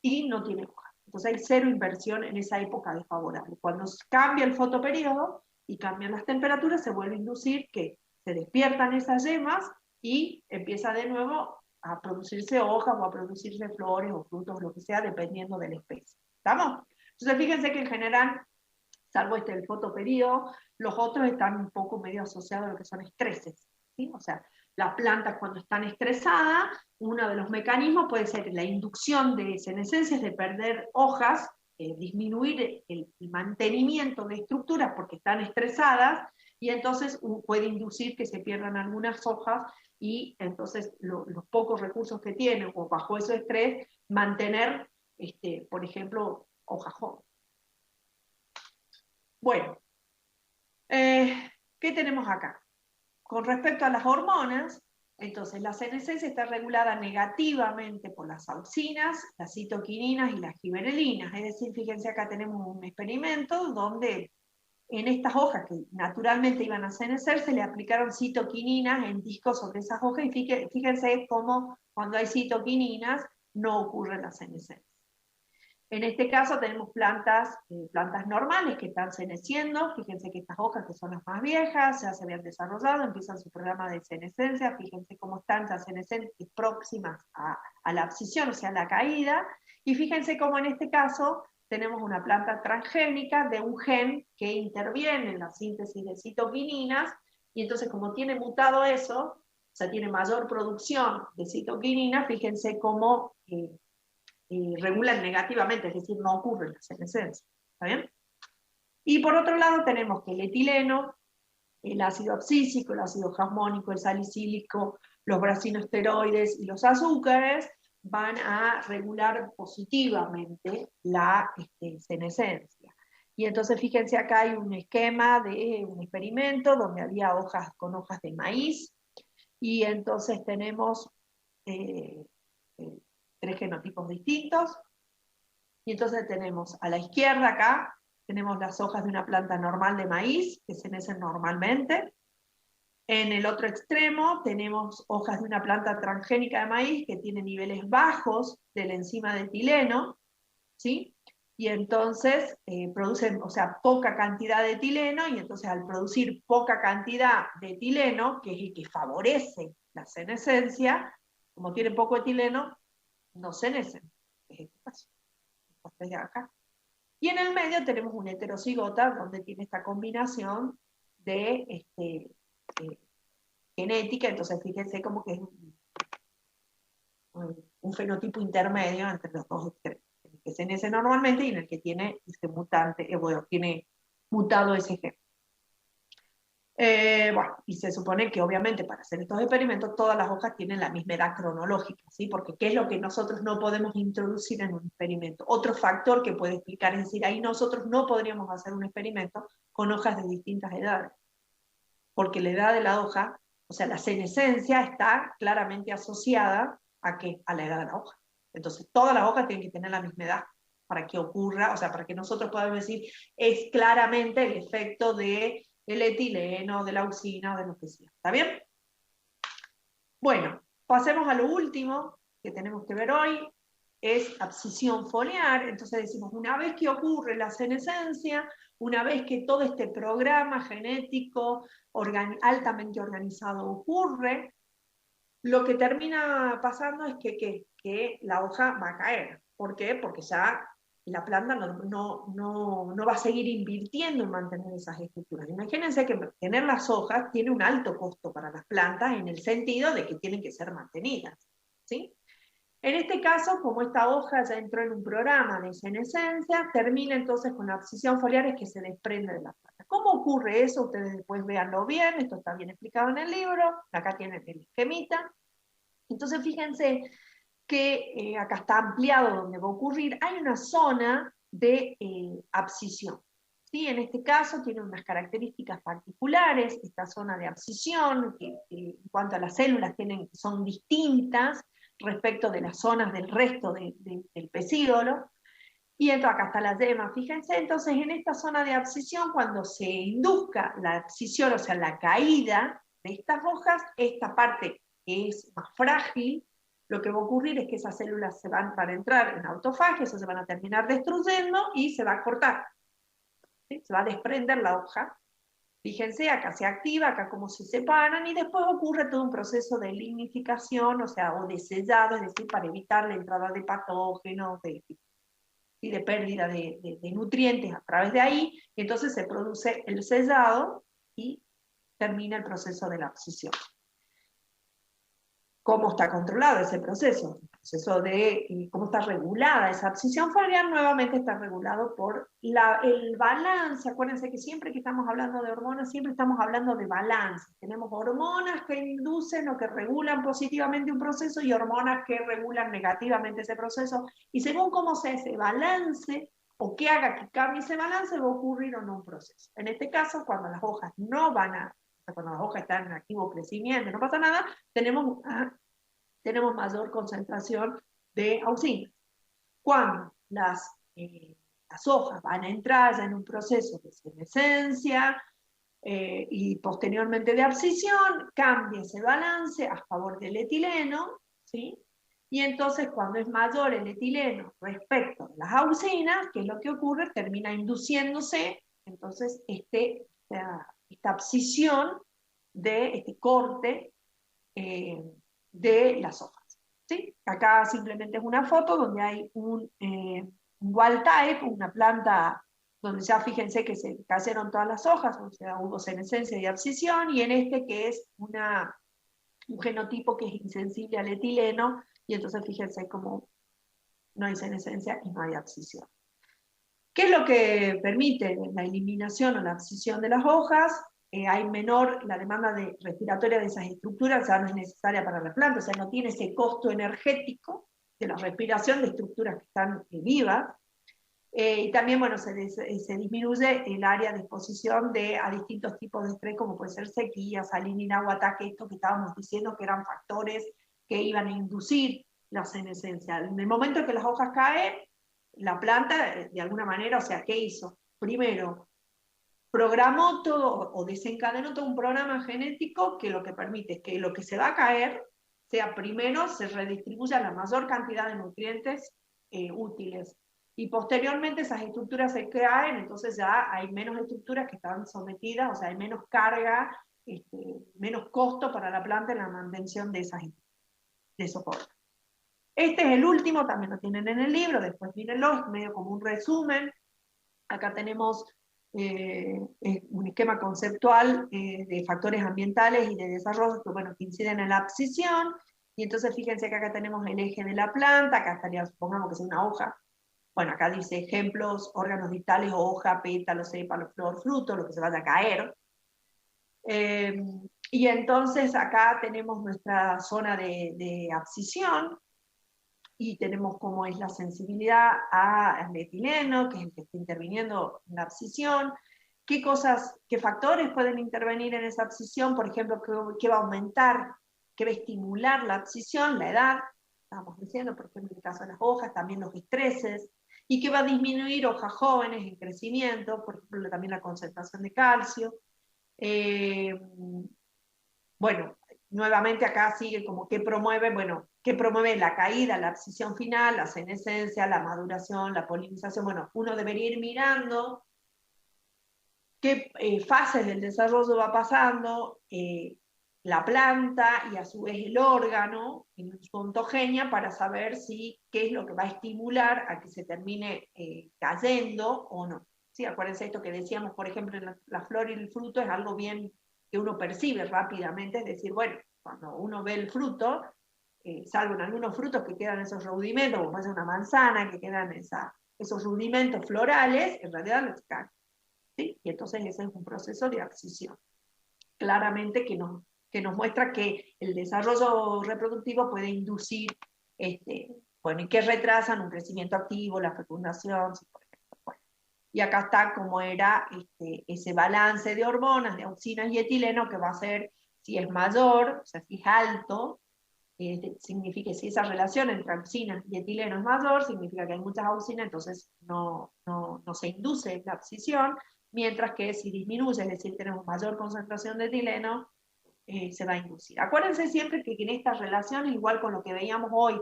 y no tiene hojas. Entonces hay cero inversión en esa época desfavorable. Cuando cambia el fotoperíodo y cambian las temperaturas, se vuelve a inducir que se despiertan esas yemas y empieza de nuevo a producirse hojas o a producirse flores o frutos, lo que sea, dependiendo de la especie. ¿Estamos? Entonces fíjense que en general, salvo el fotoperíodo, los otros están un poco medio asociados a lo que son estreses, ¿sí? O sea, las plantas cuando están estresadas, uno de los mecanismos puede ser la inducción de senescencia, de perder hojas, disminuir el mantenimiento de estructuras porque están estresadas, y entonces puede inducir que se pierdan algunas hojas, y entonces los pocos recursos que tienen, o bajo ese estrés, mantener, por ejemplo, hojas jóvenes. Bueno, ¿qué tenemos acá? Con respecto a las hormonas, entonces la senescencia está regulada negativamente por las auxinas, las citoquininas y las giberelinas. Es decir, fíjense, acá tenemos un experimento donde en estas hojas que naturalmente iban a senecer, se le aplicaron citoquininas en discos sobre esas hojas, y fíjense cómo cuando hay citoquininas no ocurre la senescencia. En este caso tenemos plantas normales que están seneciendo. Fíjense que estas hojas, que son las más viejas, ya se habían desarrollado, empiezan su programa de senescencia. Fíjense cómo están ya senescentes próximas a la abscisión, o sea, a la caída. Y fíjense cómo en este caso tenemos una planta transgénica de un gen que interviene en la síntesis de citoquininas, y entonces como tiene mutado eso, o sea, tiene mayor producción de citoquininas, fíjense cómo regulan negativamente, es decir, no ocurre la senescencia. ¿Está bien? Y por otro lado tenemos que el etileno, el ácido abscísico, el ácido jasmónico, el salicílico, los brasinosteroides y los azúcares van a regular positivamente la senescencia. Y entonces fíjense acá hay un esquema de un experimento donde había hojas con hojas de maíz, y entonces tenemos eh, eh, 3 genotipos distintos, y entonces tenemos a la izquierda acá, tenemos las hojas de una planta normal de maíz, que se mecen normalmente. En el otro extremo tenemos hojas de una planta transgénica de maíz que tiene niveles bajos de la enzima de etileno, ¿sí? Y entonces producen, o sea, poca cantidad de etileno, y entonces al producir poca cantidad de etileno, que es el que favorece la senescencia, como tiene poco etileno, no senecen. Es este caso. De acá. Y en el medio tenemos un heterocigota donde tiene esta combinación de genética, entonces fíjense como que es un fenotipo intermedio entre los dos extremos, en el que se nace normalmente y en el que tiene este mutante, bueno, tiene mutado ese gen. Bueno, y se supone que obviamente para hacer estos experimentos todas las hojas tienen la misma edad cronológica, ¿sí? Porque ¿qué es lo que nosotros no podemos introducir en un experimento? Otro factor que puede explicar, es decir, ahí nosotros no podríamos hacer un experimento con hojas de distintas edades, porque la edad de la hoja, o sea, la senescencia está claramente asociada ¿a qué? A la edad de la hoja. Entonces todas las hojas tienen que tener la misma edad para que ocurra, o sea, para que nosotros podamos decir, es claramente el efecto de el etileno, de la auxina, de lo que sea. ¿Está bien? Bueno, pasemos a lo último que tenemos que ver hoy, es abscisión foliar. Entonces decimos, una vez que ocurre la senescencia, una vez que todo este programa genético altamente organizado ocurre, lo que termina pasando es que la hoja va a caer. ¿Por qué? Porque ya la planta no va a seguir invirtiendo en mantener esas estructuras. Imagínense que tener las hojas tiene un alto costo para las plantas en el sentido de que tienen que ser mantenidas, ¿sí? En este caso, como esta hoja ya entró en un programa de senescencia, termina entonces con la abscisión foliar que se desprende de la planta. ¿Cómo ocurre eso? Ustedes después véanlo bien, esto está bien explicado en el libro, acá tienen el esquemita. Entonces fíjense que acá está ampliado donde va a ocurrir, hay una zona de abscisión. ¿Sí? En este caso tiene unas características particulares, esta zona de abscisión, que en cuanto a las células son distintas respecto de las zonas del resto del pecíolo. Y entonces acá está la yema, fíjense, entonces en esta zona de abscisión, cuando se induzca la abscisión, o sea, la caída de estas hojas, esta parte que es más frágil, lo que va a ocurrir es que esas células van a entrar en autofagia, eso se van a terminar destruyendo y se va a cortar. ¿Sí? Se va a desprender la hoja. Fíjense, acá se activa, acá como se separan, y después ocurre todo un proceso de lignificación, o sea, o de sellado, es decir, para evitar la entrada de patógenos, y de pérdida de nutrientes a través de ahí, y entonces se produce el sellado y termina el proceso de la abscisión. ¿Cómo está controlado ese proceso? El proceso de cómo está regulada esa abscisión foliar, nuevamente está regulado por el balance. Acuérdense que siempre que estamos hablando de hormonas, siempre estamos hablando de balance. Tenemos hormonas que inducen o que regulan positivamente un proceso y hormonas que regulan negativamente ese proceso. Y según cómo sea ese balance, o que haga que cambie ese balance, va a ocurrir o no un proceso. En este caso, cuando las hojas no van a, cuando las hojas están en activo crecimiento, no pasa nada, tenemos mayor concentración de auxinas. Cuando las hojas van a entrar ya en un proceso de senescencia y posteriormente de abscisión, cambia ese balance a favor del etileno, ¿sí? Y entonces cuando es mayor el etileno respecto a las auxinas, ¿qué es lo que ocurre? Termina induciéndose entonces esta abscisión de este corte de las hojas. ¿Sí? Acá simplemente es una foto donde hay un wild type, una planta donde ya fíjense que se cayeron todas las hojas, o sea, hubo senescencia y abscisión, y en este que es un genotipo que es insensible al etileno, y entonces fíjense cómo no hay senescencia y no hay abscisión. ¿Qué es lo que permite la eliminación o la abscisión de las hojas? Hay menor la demanda respiratoria de esas estructuras, o sea, no es necesaria para la planta, o sea, no tiene ese costo energético de la respiración de estructuras que están vivas. Y también, bueno, se disminuye el área de exposición a distintos tipos de estrés, como puede ser sequía, salinidad o ataque, esto que estábamos diciendo que eran factores que iban a inducir la senescencia. En el momento en que las hojas caen, la planta, de alguna manera, o sea, ¿qué hizo? Primero, programó todo o desencadenó todo un programa genético que lo que permite es que lo que se va a caer sea primero, se redistribuya la mayor cantidad de nutrientes útiles. Y posteriormente esas estructuras se caen, entonces ya hay menos estructuras que están sometidas, o sea, hay menos carga, menos costo para la planta en la mantención de esos órganos. Este es el último, también lo tienen en el libro, después mírenlo, es medio como un resumen. Acá tenemos un esquema conceptual de factores ambientales y de desarrollo que, bueno, que inciden en la abscisión, y entonces fíjense que acá tenemos el eje de la planta, acá estaría, supongamos que es una hoja, bueno, acá dice ejemplos, órganos vitales, hoja, pétalo, sépalo, flor, fruto, lo que se vaya a caer. Y entonces acá tenemos nuestra zona de abscisión, y tenemos cómo es la sensibilidad al etileno, que es el que está interviniendo en la abscisión, qué factores pueden intervenir en esa abscisión, por ejemplo, qué va a aumentar, qué va a estimular la abscisión, la edad, estábamos diciendo, por ejemplo, en el caso de las hojas, también los estreses, y qué va a disminuir hojas jóvenes en crecimiento, por ejemplo, también la concentración de calcio. Bueno, nuevamente acá sigue como qué promueve, bueno, qué promueve la caída, la abscisión final, la senescencia, la maduración, la polinización. Bueno, uno debería ir mirando qué fases del desarrollo va pasando la planta y a su vez el órgano en su ontogenia para saber qué es lo que va a estimular a que se termine cayendo o no. Sí, acuérdense esto que decíamos, por ejemplo, en la flor y el fruto es algo bien que uno percibe rápidamente, es decir, bueno, cuando uno ve el fruto, salvo en algunos frutos que quedan esos rudimentos, como puede ser una manzana, que quedan esos rudimentos florales, en realidad los caen. ¿Sí? Y entonces ese es un proceso de abscisión. Claramente que nos muestra que el desarrollo reproductivo puede inducir, bueno, y que retrasan un crecimiento activo, la fecundación, por ejemplo. Bueno, y acá está cómo era ese balance de hormonas, de auxinas y etileno, que va a ser, si es mayor, o sea, si es alto, significa que si esa relación entre auxinas y etileno es mayor, significa que hay muchas auxinas, entonces no se induce la abscisión, mientras que si disminuye, es decir, tenemos mayor concentración de etileno, se va a inducir. Acuérdense siempre que en estas relaciones, igual con lo que veíamos hoy,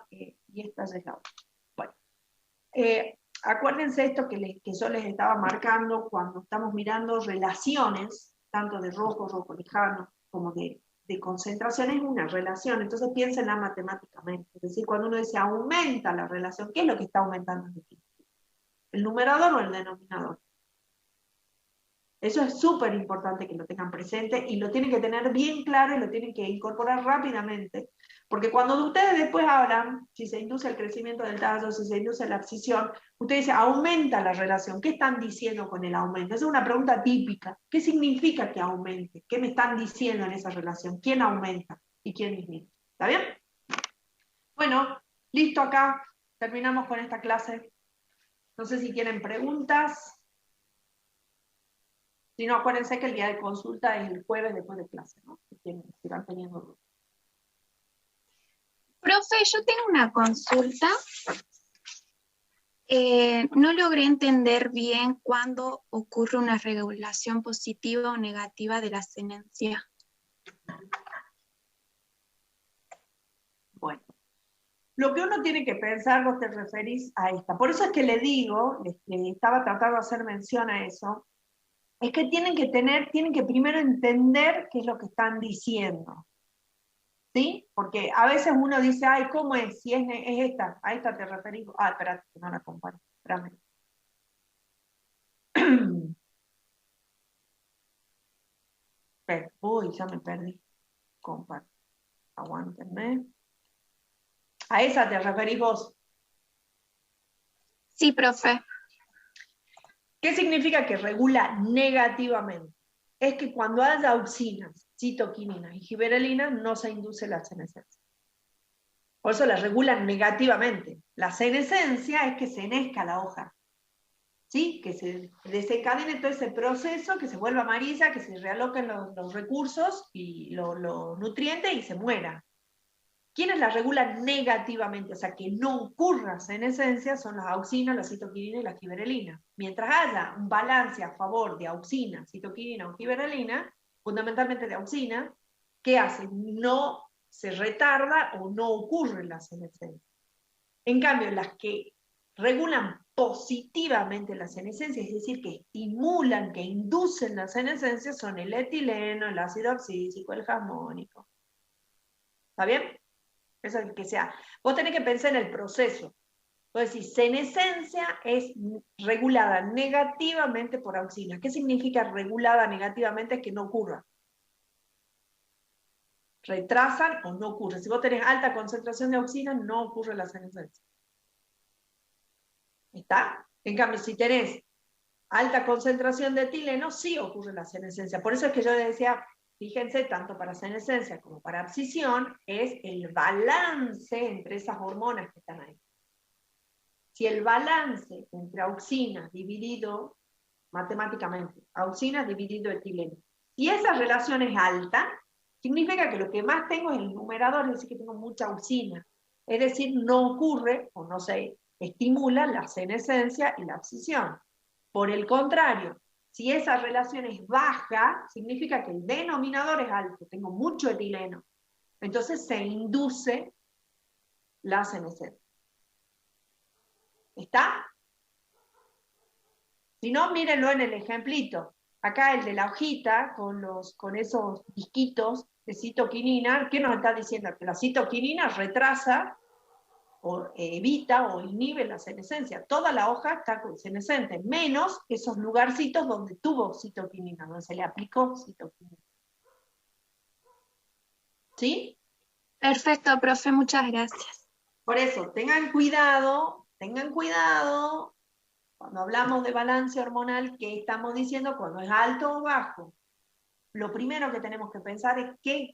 y esta es la otra. Bueno, acuérdense esto que yo les estaba marcando cuando estamos mirando relaciones, tanto de rojo lejano, como de concentración, es una relación, entonces piénsenla matemáticamente, es decir, cuando uno dice aumenta la relación, ¿qué es lo que está aumentando aquí? ¿El numerador o el denominador? Eso es súper importante que lo tengan presente y lo tienen que tener bien claro y lo tienen que incorporar rápidamente, porque cuando ustedes después hablan, si se induce el crecimiento del tallo, si se induce la abscisión, ustedes dicen, aumenta la relación. ¿Qué están diciendo con el aumento? Esa es una pregunta típica. ¿Qué significa que aumente? ¿Qué me están diciendo en esa relación? ¿Quién aumenta y quién disminuye? ¿Está bien? Bueno, listo acá. Terminamos con esta clase. No sé si tienen preguntas. Si no, acuérdense que el día de consulta es el jueves después de clase, ¿no? Si van teniendo dudas. Profe, yo tengo una consulta. No logré entender bien cuándo ocurre una regulación positiva o negativa de la senescencia. Bueno, lo que uno tiene que pensar, vos te referís a esta. Por eso es que le digo, le estaba tratando de hacer mención a eso, es que tienen que primero entender qué es lo que están diciendo. ¿Sí? Porque a veces uno dice, ay, ¿cómo es? Si es esta, a esta te referís. Ah, espérate, que no la comparo. Espérame. Uy, ya me perdí. Comparto. Aguántenme. ¿A esa te referís vos? Sí, profe. ¿Qué significa que regula negativamente? Es que cuando haya auxinas, citoquininas y gibberelinas, no se induce la senescencia. Por eso la regulan negativamente. La senescencia es que senesca la hoja, ¿sí? Que se desencadene todo ese proceso, que se vuelva amarilla, que se realoquen los recursos y los nutrientes y se muera. ¿Quiénes la regulan negativamente? O sea, que no ocurra senescencia son las auxinas, las citoquininas y las gibberelinas. Mientras haya un balance a favor de auxina, citoquinina o gibberelina, fundamentalmente de auxina, ¿qué hace? No se retarda o no ocurre la senescencia. En cambio, las que regulan positivamente la senescencia, es decir, que estimulan, que inducen la senescencia, son el etileno, el ácido oxídico, el jasmónico. ¿Está bien? Eso es que sea. Vos tenés que pensar en el proceso. Vos decís, senescencia es regulada negativamente por auxina. ¿Qué significa regulada negativamente? Es que no ocurra. Retrasan o no ocurre. Si vos tenés alta concentración de auxina, no ocurre la senescencia. ¿Está? En cambio, si tenés alta concentración de etileno, sí ocurre la senescencia. Por eso es que yo decía, fíjense, tanto para senescencia como para abscisión, es el balance entre esas hormonas que están ahí. Si el balance entre auxinas dividido, matemáticamente, auxinas dividido etileno, si esa relación es alta, significa que lo que más tengo es el numerador, es decir, que tengo mucha auxina. Es decir, no ocurre, o no se estimula la senescencia y la abscisión. Por el contrario, si esa relación es baja, significa que el denominador es alto, tengo mucho etileno. Entonces se induce la senescencia. ¿Está? Si no, mírenlo en el ejemplito. Acá el de la hojita, con esos disquitos de citoquinina, ¿qué nos está diciendo? Que la citoquinina retrasa, o evita, o inhibe la senescencia. Toda la hoja está senescente, menos esos lugarcitos donde tuvo citoquinina, donde se le aplicó citoquinina. ¿Sí? Perfecto, profe, muchas gracias. Por eso, tengan cuidado, cuando hablamos de balance hormonal, ¿qué estamos diciendo? Cuando es alto o bajo. Lo primero que tenemos que pensar es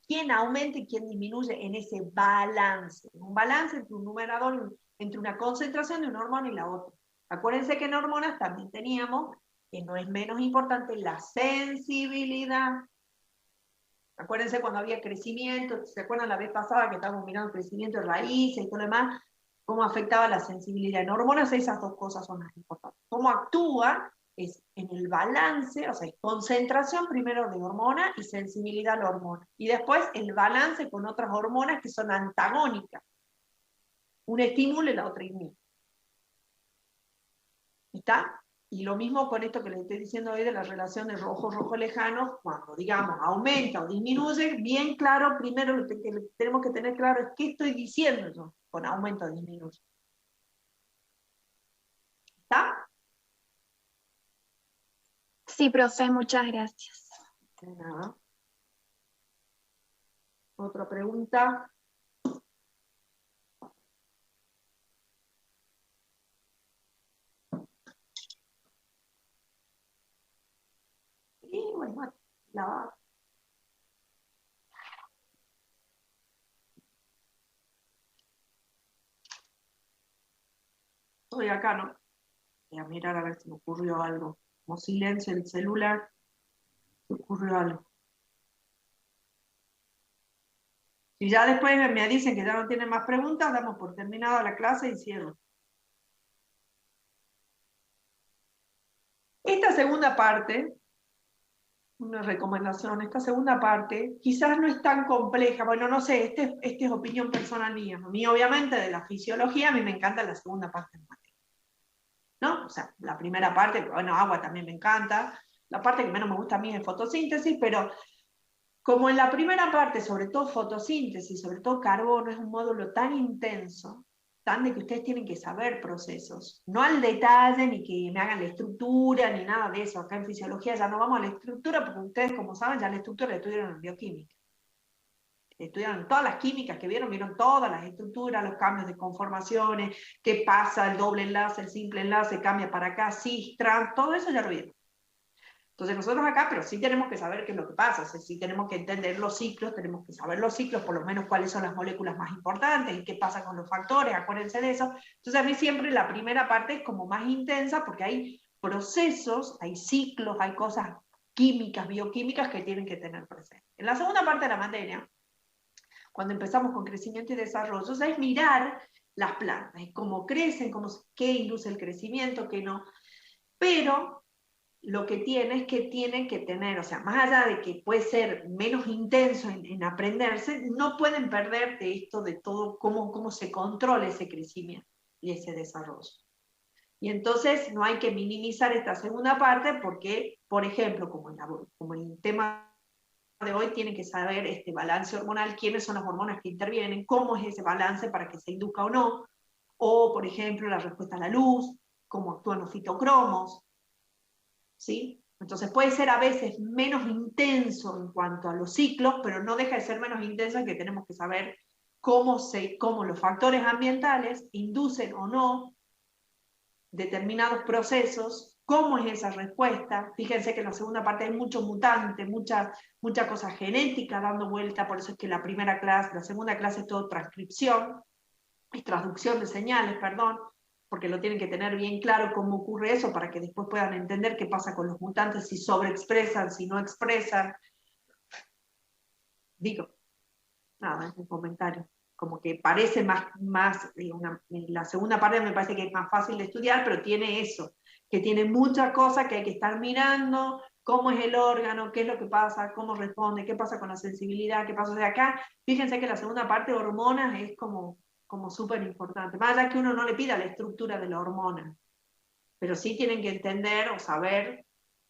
quién aumenta y quién disminuye en ese balance. Un balance entre un numerador, entre una concentración de una hormona y la otra. Acuérdense que en hormonas también teníamos, que no es menos importante, la sensibilidad. Acuérdense cuando había crecimiento, ¿se acuerdan la vez pasada que estábamos mirando el crecimiento de raíces y todo lo demás? Cómo afectaba la sensibilidad. En hormonas esas dos cosas son las importantes. Cómo actúa es en el balance, o sea, es concentración primero de hormona y sensibilidad a la hormona. Y después el balance con otras hormonas que son antagónicas. Una estimula y la otra inhibe. ¿Está? Y lo mismo con esto que les estoy diciendo hoy de la relación de rojo lejano, cuando, digamos, aumenta o disminuye, bien claro, primero lo que tenemos que tener claro es qué estoy diciendo yo con aumento o disminuye. ¿Está? Sí, profe, muchas gracias. De nada. ¿Otra pregunta? Y bueno, la... Estoy acá, ¿no? Voy a mirar a ver si me ocurrió algo. Como silencio el celular, me ocurrió algo. Si ya después me dicen que ya no tienen más preguntas, damos por terminada la clase y cierro. Esta segunda parte, una recomendación, esta segunda parte quizás no es tan compleja, bueno, no sé, esta es opinión personal mía. A mí obviamente de la fisiología, a mí me encanta la segunda parte de materia. ¿No? O sea, la primera parte, bueno, agua también me encanta, la parte que menos me gusta a mí es fotosíntesis, pero como en la primera parte, sobre todo fotosíntesis, sobre todo carbono, es un módulo tan intenso, tan de que ustedes tienen que saber procesos, no al detalle, ni que me hagan la estructura, ni nada de eso. Acá en fisiología ya no vamos a la estructura, porque ustedes, como saben, ya la estructura la estudiaron en bioquímica. estudiaron todas las químicas que vieron todas las estructuras, los cambios de conformaciones, qué pasa, el doble enlace, el simple enlace, cambia para acá, cis, trans, todo eso ya lo vieron. Entonces nosotros acá, pero sí tenemos que saber qué es lo que pasa, o sea, sí tenemos que entender los ciclos, tenemos que saber los ciclos, por lo menos cuáles son las moléculas más importantes y qué pasa con los factores, acuérdense de eso. Entonces a mí siempre la primera parte es como más intensa porque hay procesos, hay ciclos, hay cosas químicas, bioquímicas que tienen que tener presente. En la segunda parte de la materia, cuando empezamos con crecimiento y desarrollo, es mirar las plantas, cómo crecen, qué induce el crecimiento, qué no. Pero lo que tiene es que tienen que tener, o sea, más allá de que puede ser menos intenso en aprenderse, no pueden perder de esto, de todo, cómo se controla ese crecimiento y ese desarrollo. Y entonces no hay que minimizar esta segunda parte porque, por ejemplo, como en el tema de hoy, tienen que saber este balance hormonal, quiénes son las hormonas que intervienen, cómo es ese balance para que se induzca o no, o, por ejemplo, la respuesta a la luz, cómo actúan los fitocromos, ¿sí? Entonces puede ser a veces menos intenso en cuanto a los ciclos, pero no deja de ser menos intenso en que tenemos que saber cómo los factores ambientales inducen o no determinados procesos, cómo es esa respuesta. Fíjense que en la segunda parte hay mucho mutante, mucha cosa genética dando vuelta, por eso es que la segunda clase es todo transcripción, es traducción de señales, perdón, porque lo tienen que tener bien claro cómo ocurre eso para que después puedan entender qué pasa con los mutantes, si sobreexpresan, si no expresan. Digo, nada, es un comentario. Como que parece la segunda parte me parece que es más fácil de estudiar, pero tiene eso, que tiene muchas cosas que hay que estar mirando, cómo es el órgano, qué es lo que pasa, cómo responde, qué pasa con la sensibilidad, qué pasa de acá. Fíjense que la segunda parte de hormonas es como súper importante. Más allá que uno no le pida la estructura de la hormona, pero sí tienen que entender o saber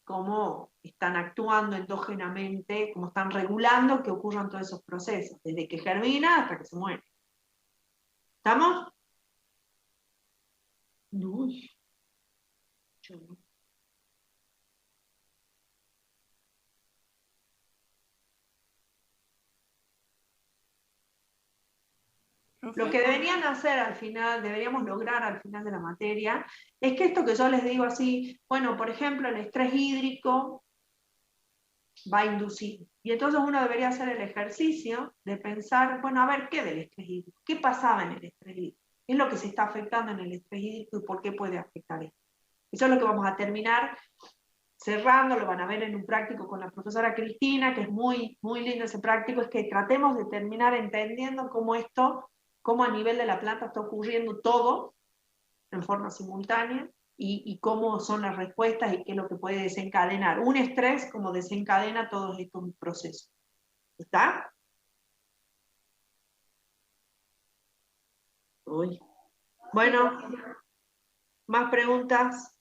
cómo están actuando endógenamente, cómo están regulando que ocurran todos esos procesos, desde que germina hasta que se muere. ¿Estamos? Uy, yo no. Lo que deberían hacer al final, deberíamos lograr al final de la materia, es que esto que yo les digo así, bueno, por ejemplo, el estrés hídrico va a inducir. Y entonces uno debería hacer el ejercicio de pensar, bueno, a ver, ¿qué del estrés hídrico? ¿Qué pasaba en el estrés hídrico? ¿Qué es lo que se está afectando en el estrés hídrico y por qué puede afectar esto? Eso es lo que vamos a terminar cerrando, lo van a ver en un práctico con la profesora Cristina, que es muy, muy lindo ese práctico, es que tratemos de terminar entendiendo cómo a nivel de la planta está ocurriendo todo en forma simultánea, y cómo son las respuestas y qué es lo que puede desencadenar. Un estrés como desencadena todos estos procesos. ¿Está? Uy. Bueno, más preguntas.